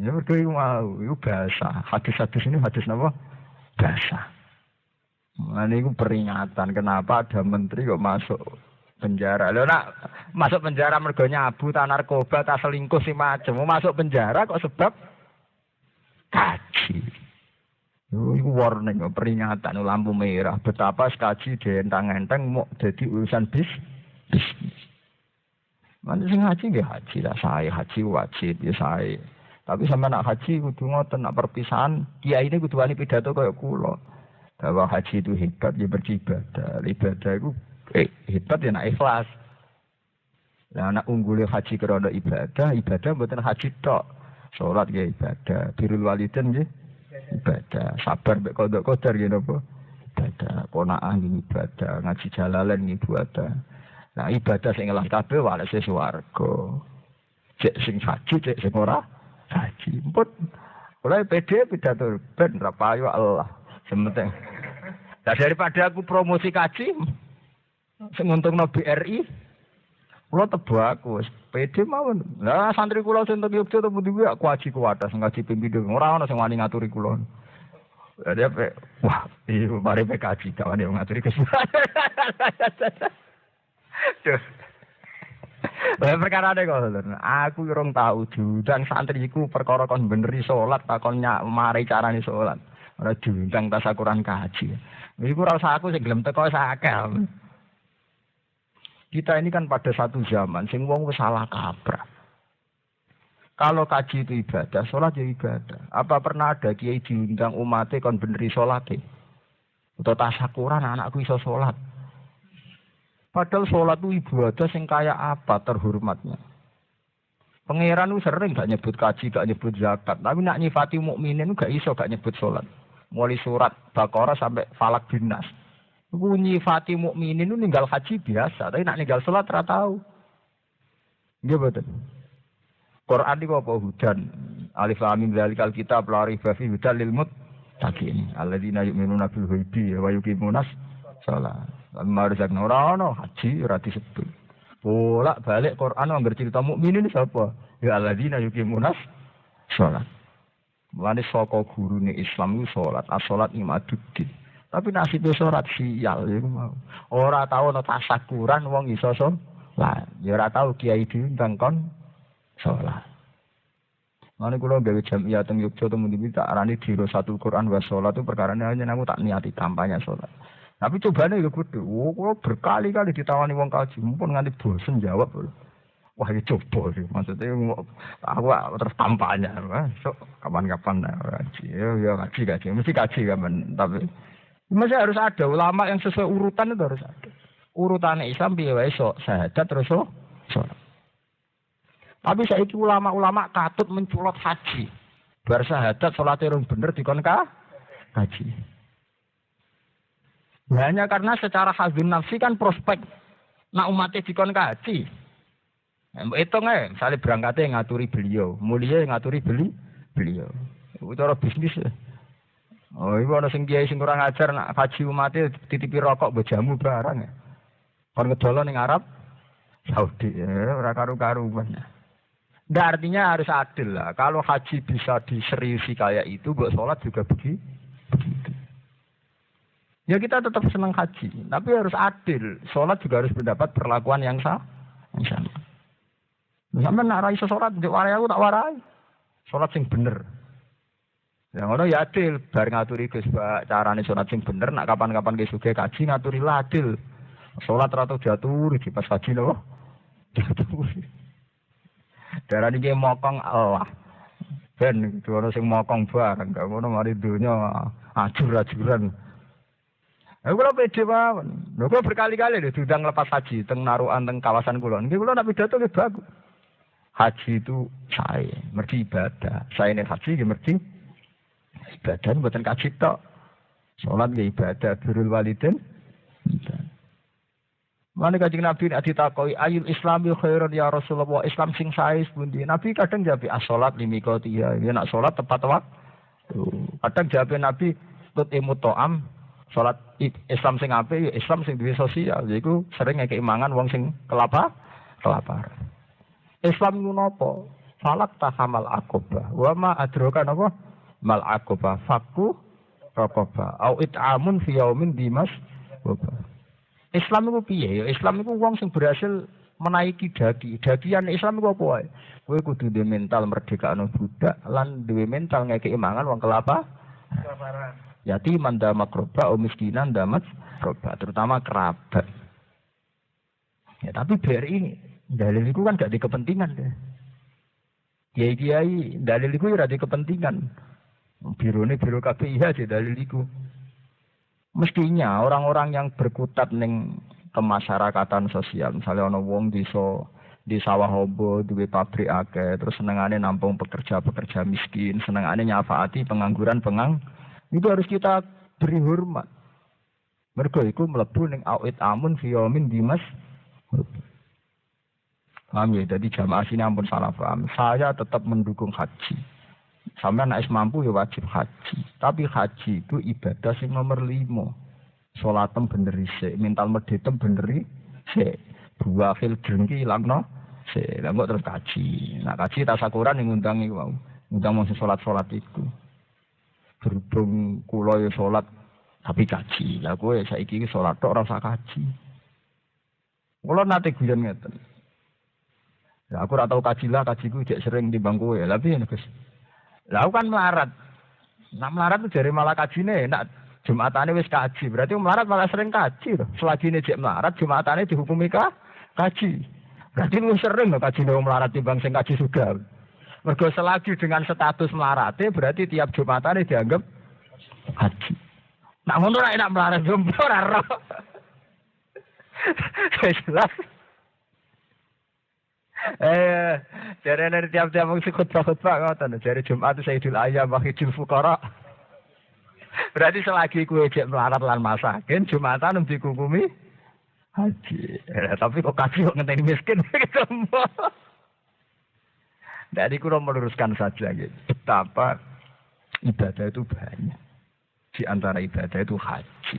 Ya mergo mau iku bahasa. Hadis-hadis ini hadis napa? Bahasa. Nah, ini peringatan kenapa ada menteri kok masuk penjara. Lho nak masuk penjara mergo nyabu, ta narkoba, ta selingkuh si macem. Masuk penjara kok sebab kaji. Iku warning peringatan lampu merah betapa kaji dientang-enteng mau jadi urusan bisnis. Mana sing haji nggih haji lah saya haji wajib ya saya. Tapi sampe nak haji kudu ngoten nak perpisahan kiai ini kudu wani pidato kaya kula. Bahwa haji itu hebat ya beribadah. Ibadah itu hebat ya nak ikhlas. Lah anak unggule haji karena ibadah mboten haji tok. Salat ya ibadah, birrul walidain nggih ibadah, sabar mek kodok-kodar ya napa? Ibadah, konaan ibadah, ngaji jalalan ibadah. Nah, ibadah sing ngelah kabeh walese swarga. Cek sing haji, cek sing ora haji. Empun. Ora pede pidato ben ra payu Allah. Sementing. Lah daripada aku promosi kaji sing untungno BRI kula tebak wis pede mawon. Lah santri kula sing teng Yogyakarta temu dhewe aku aji kuwatas ngaji ping ora ana sing wani ngaturi kula. Dadi apa? Wah, iki mari PKJ kawan yang ngaturi kesusahan. Terus perkara ada kok, aku urung tahu judang santriku perkara kon beneri salat takon mari carane salat. Ora diundang tasakuran kaji. Iku ora usah aku sing gelem teko sakal. Kita ini kan pada satu zaman sing wong wis salah kaprah. Kalau kaji itu ibadah, sholat ya ibadah. Apa pernah ada kiai diundang umatnya kon beneri sholatnya? Atau tasakuran anakku iso sholat. Padahal sholat itu ibadah sing kaya apa terhormatnya. Pangeran itu sering gak nyebut kaji, gak nyebut zakat. Tapi nak nyifati mukminin gak iso gak nyebut sholat. Mulai surat Baqarah sampai Falak bin Nas. Iku nyifati mukminin itu ninggal haji biasa, tapi nak ninggal sholat ora tahu. Nggih betul. Quran iki apa hudan? Alif lam mim dzalikal kitab la raiba fihi hudal lil muttaqin. Alladzina yu'minuna bil ghaibi wa yuqimunas shalah. Marzak ora ono haji ora disebut. Bolak-balik Quran anggar cerita mukminin sapa? Ya alladzina yuqimunas shalah. Mulane saka gurune Islam iku salat, as-salat imaduddin. Tapi nasibnya sholat sial ya mau. Ora tahu ana tasakuran wong iso sholat. Ya ora tahu kiai diundang kon sholat. Mane kula gawe jamiah teng Yogyakarta temu iki tak arani Dirasatul Quran wa sholat itu perkarane hanya aku tak niati kampanye sholat. Tapi cobane ya kudu. Kula berkali-kali ditawani wong kaji mumpun nganti bosen jawab. Wah iki coba iki maksudnya aku terus kampanye. Sok kapan-kapan kaji. Ya kaji mesti kaji kan tapi masih harus ada ulama yang sesuai urutan itu harus ada. Urutannya Islam piye wae syahadat terus sholat. Tapi saiki ulama-ulama katut menculot haji. Bar syahadat salate rung bener dikon haji. Hanya karena secara hazin nafsi kan prospek nak umatnya dikon haji. Hitung ae, misalnya berangkatnya ngaturi beliau, mulia ngaturi beliau. Itu cara bisnis ya. Oh, iku ana sing kiai sing kurang ajar nak haji umate titipi rokok mbok jamu barang ya. Kon ngedolo ning Arab Saudi ora karu-karuan. Ndak artinya harus adil lah. Kalau haji bisa diseriusi kayak itu, buat sholat juga begitu. Ya kita tetap senang haji, tapi harus adil. Sholat juga harus mendapat perlakuan yang sama. Sampai nak rai sholat, warai aku tak warai. Sholat sing bener. Yang ngono ya adil, bar ngaturi Gus Pak carane salat sing bener, nak kapan-kapan ge sugih kaji ngaturi adil. Salat ra tau diatur di pas kaji lho. Diatur. Darane ge mokong Allah. Ben ono sing mokong bareng, gak ngono mari donya ajur-ajuran. Aku kula pede mawon. Lho kula berkali-kali lho diundang lepas haji teng narukan teng kawasan kula. Nggih kula nak pidato nggih bagus. Haji itu saya, mergi ibadah. Saya nek haji nggih mergi ibadah buatan kaji tok. Salat ya ibadah, birrul walidain. Mane Kanjeng Nabi nek ditakoki ayul islami khairun ya Rasulullah, Islam sing sae pundi? Nabi kadang jawab as-salat limikotiya, ya nak salat tepat waktu. Kadang jawab Nabi tutimu ta'am, salat Islam sing apik ya Islam sing duwe sosial, yaiku sering ngekeki mangan wong sing kelaparan. Islam iku napa? Salat tahamal aqobah. Wa ma adraka napa? Mal aqobah faku raqabah au it'amun fi yaumin dimas. Islam itu piye? Islam itu wong sing berhasil menaiki daki. Dakian Islam iku apa wae? Kowe kudu duwe mental merdekakno budak lan duwe mental ngekeki mangan wong kelaparan. Yatiman da makroba o miskinan damat roba, terutama kerabat. Ya tapi BRI ini dalil itu kan gak di kepentingan deh. Kiai-kiai dalil itu ya di kepentingan. Biro KPIH di dalil itu. Mestinya orang-orang yang berkutat ning kemasyarakatan sosial, misalnya ono wong di sawah hobo, duwe pabrik akeh, terus senengane nampung pekerja-pekerja miskin, senengane nyafaati pengangguran itu harus kita beri hormat. Mergo iku mlebu ning awit amun fi yaumin dimas. Paham ya? Jadi jamaah sini ampun salah paham. Saya tetap mendukung haji. Sampeyan nek mampu ya wajib haji. Tapi haji itu ibadah sing nomor 5. Salatem bener isik, mental medhetem bener isik. Dua khil drengki ilangno sik. Lah kok terus kaji. Nah kaji tasakuran ning ngundang iku mau. Ngundang mung salat-salat iku. Berhubung kula ya salat tapi kaji. Lah kowe saiki iki salat tok ora usah kaji. Kula nate guyon ngeten. Lah aku ora tau kaji lah, kajiku jek sering timbang kowe. Lah piye Gus? Lah aku kan melarat. Nak melarat tuh jare malah kajine enak. Jumatane wis kaji, berarti melarat malah sering kaji loh. Selagi ini jek melarat, Jumatane dihukumi kaji. Berarti lu sering loh kaji wong melarat timbang sing kaji sudah. Mergo selagi dengan status melarate, berarti tiap Jumatane dianggap kaji. Nak ngono ra enak melarat jompo ora ro. Jelas. Jare dari tiap-tiap mesti khutbah ngoten. Jare Jumat Sayyidul Ayyam wa Hijjul Fuqara. Berarti selagi kue jek melarat lan masakin, Jumatan dikukumi haji. Tapi kok kaji kok ngenteni miskin ketemu. Jadi kurang meluruskan saja gitu. Betapa ibadah itu banyak. Di antara ibadah itu haji.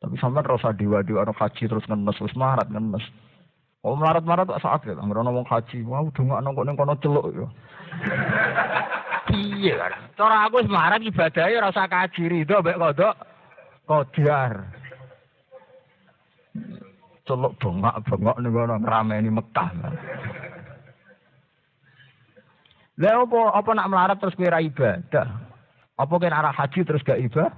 Tapi sampean rasa dewa-dewa ana haji terus ngenes wis melarat ngenes. Oh melarat-melarat tak saat gitu. Ngrono wong haji, mau dongakno kok ning kono celuk yo. Iya kan. Cara aku wis melarat ibadahe ora usah kaji rido mbek kodok kodar. Celuk bengak-bengok ning kono ngrameni Mekah. Lah apa nak melarat terus kowe ra ibadah? Apa kena arah haji terus gak ibadah?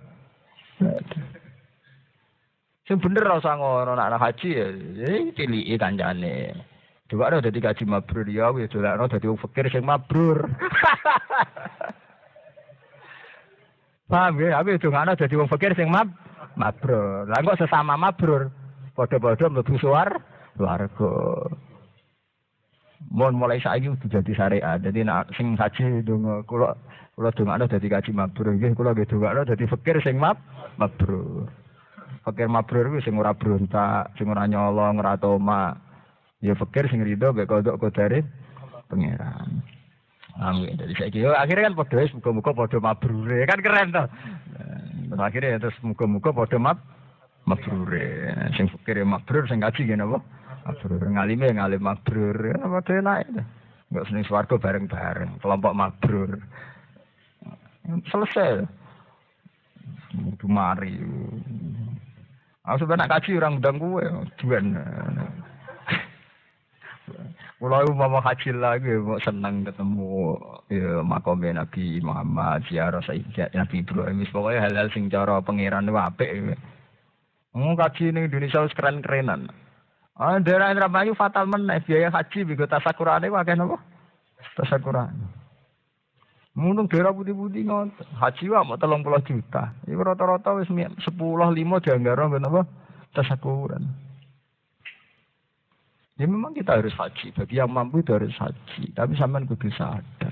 Sing bener ora usah ngono nak haji ya ciliki kancane. Coba ada dadi kaji mabrur ya wis dolakno dadi fakir sing mabrur. Paham ya, aku dongakno dadi wong fakir sing mabrur. Lah kok sesama mabrur padha-padha mlebu swarga. Mun mulai saiki kudu dadi syariat. Dadi nek sing haji donga kula dongakno dadi kaji mabrur nggih, kula nggih dongakno dadi fakir sing mabrur. Fakir mabrur kuwi sing ora brontak, sing ora nyolong, ora toma. Ya fakir sing rido mek kodok kodare pangeran. Amin. Dadi saiki yo akhire kan padha wis muga-muga padha mabrure. Kan keren to. Nah, akhire terus muga-muga padha mabrure. Sing fakir mabrur sing kaji ngene apa? Mabrur ngalime ngalim mabrur. Apa enak itu. Enggak seneng swarga bareng-bareng, kelompok mabrur. Selesai. Itu mari. Aku sebenarnya kaji orang undang gue, juan. Mulai mau haji lagi, mau senang ketemu ya, makamnya Nabi Muhammad, ziarah Sayyidah Nabi Ibrahim. Pokoknya hal-hal sing cara pangeran apik. Kaji ini Indonesia keren-kerenan. Daerah Indramayu fatal meneh biaya haji bigo tasakurane wae napa? Tasakuran. Munung daerah putih-putih ngoten. Haji wae mau 30 juta. Iku rata-rata wis 10.5 dianggara ben apa? Tasakuran. Ya memang kita harus haji. Bagi yang mampu itu harus haji. Tapi sampean kudu sadar.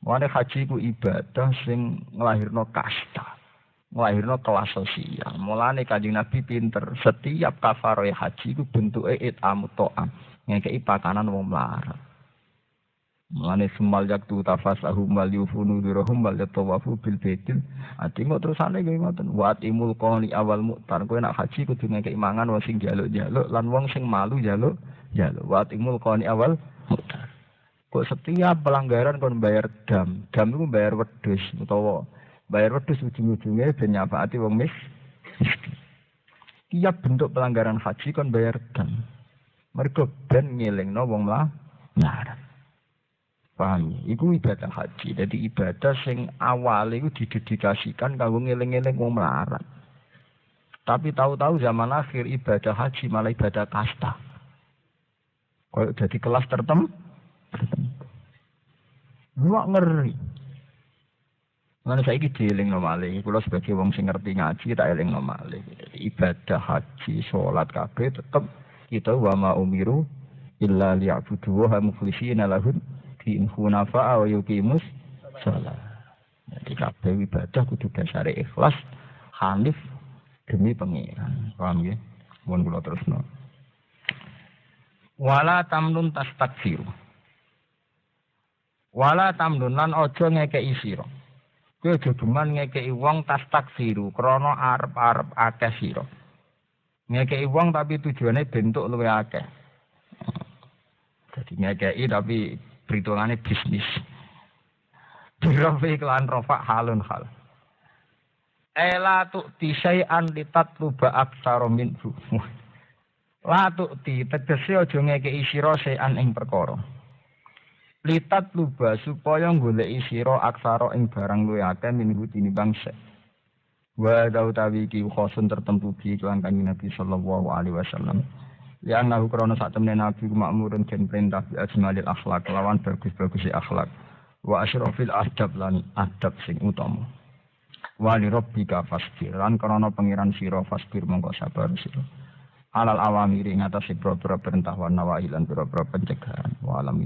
Mulane haji ku ibadah sing nglahirno kasta. Nglahirno kelas sosial. Mulane Kanjeng Nabi pinter. Setiap kafaroh haji ku bentuke it'amut ta'am. Ngekeki pakanan wong melarat. Mulane semal yaktu tafasahum wal yufunu dirahum wal yatawafu bil baitil. Ati kok terusane nggih ngoten. Wa atimul qali awal mu'tar. Kowe nek haji kudu ngekeki mangan wong sing njaluk-njaluk lan wong sing malu njaluk. Wa atimul qali awal mu'tar. Kok setiap pelanggaran kon bayar dam. Dam iku bayar wedhus utawa bayar wedhus ujung-ujunge ben nyafaati wong miskin. Tiap bentuk pelanggaran haji kon bayar dam. Mergo ben ngelingno wong melarat. Paham ya? Iku ibadah haji. Jadi ibadah sing awal itu didedikasikan kanggo ngeling-eling wong melarat. Tapi tahu-tahu zaman akhir ibadah haji malah ibadah kasta. Kalau jadi kelas tertentu. Lu ngeri. Mana saya iki dielingno malih. Kula sebagai wong sing ngerti ngaji tak elingno malih. Ibadah haji, salat kabeh tetep kita wa ma umiru illa liya'budu wa mukhlishina lahud din hunafa wa yuqimus shalah. Jadi kabeh ibadah kudu dasare ikhlas, hanif demi pangeran. Paham nggih? Mun kula terusno. Wala tamnun tastakfiru. Wala tamnun lan aja ngekeki sira. Kowe aja geman ngekeki wong tastakfiru krana arep-arep akeh sira. Ngekeki wong tapi tujuane bentuk luwih akeh. Jadi ngekeki tapi perhitungannya bisnis. Dirofi iklan rofa halun hal. Ela tu'ti syai'an litatluba aktsara minhu. La tu'ti tegese aja ngekeki sira syai'an ing perkara. Litatluba supaya goleki sira aksara ing barang luwih akeh minhu tinimbang syai'. Wa dautawi ki khosun tertentu bi kelan Kanjeng Nabi sallallahu alaihi wasallam. Ya ana krana sak temene nabi makmurun den perintah bi ajmalil akhlak lawan bagus-bagus akhlak wa asyrafil adab lan adab sing utama wa li rabbika fasbir lan krana pangeran sira fasbir mongko sabar sira alal awamiri ngatasi pira-pira perintah wa nawahi lan pira-pira pencegahan wa alam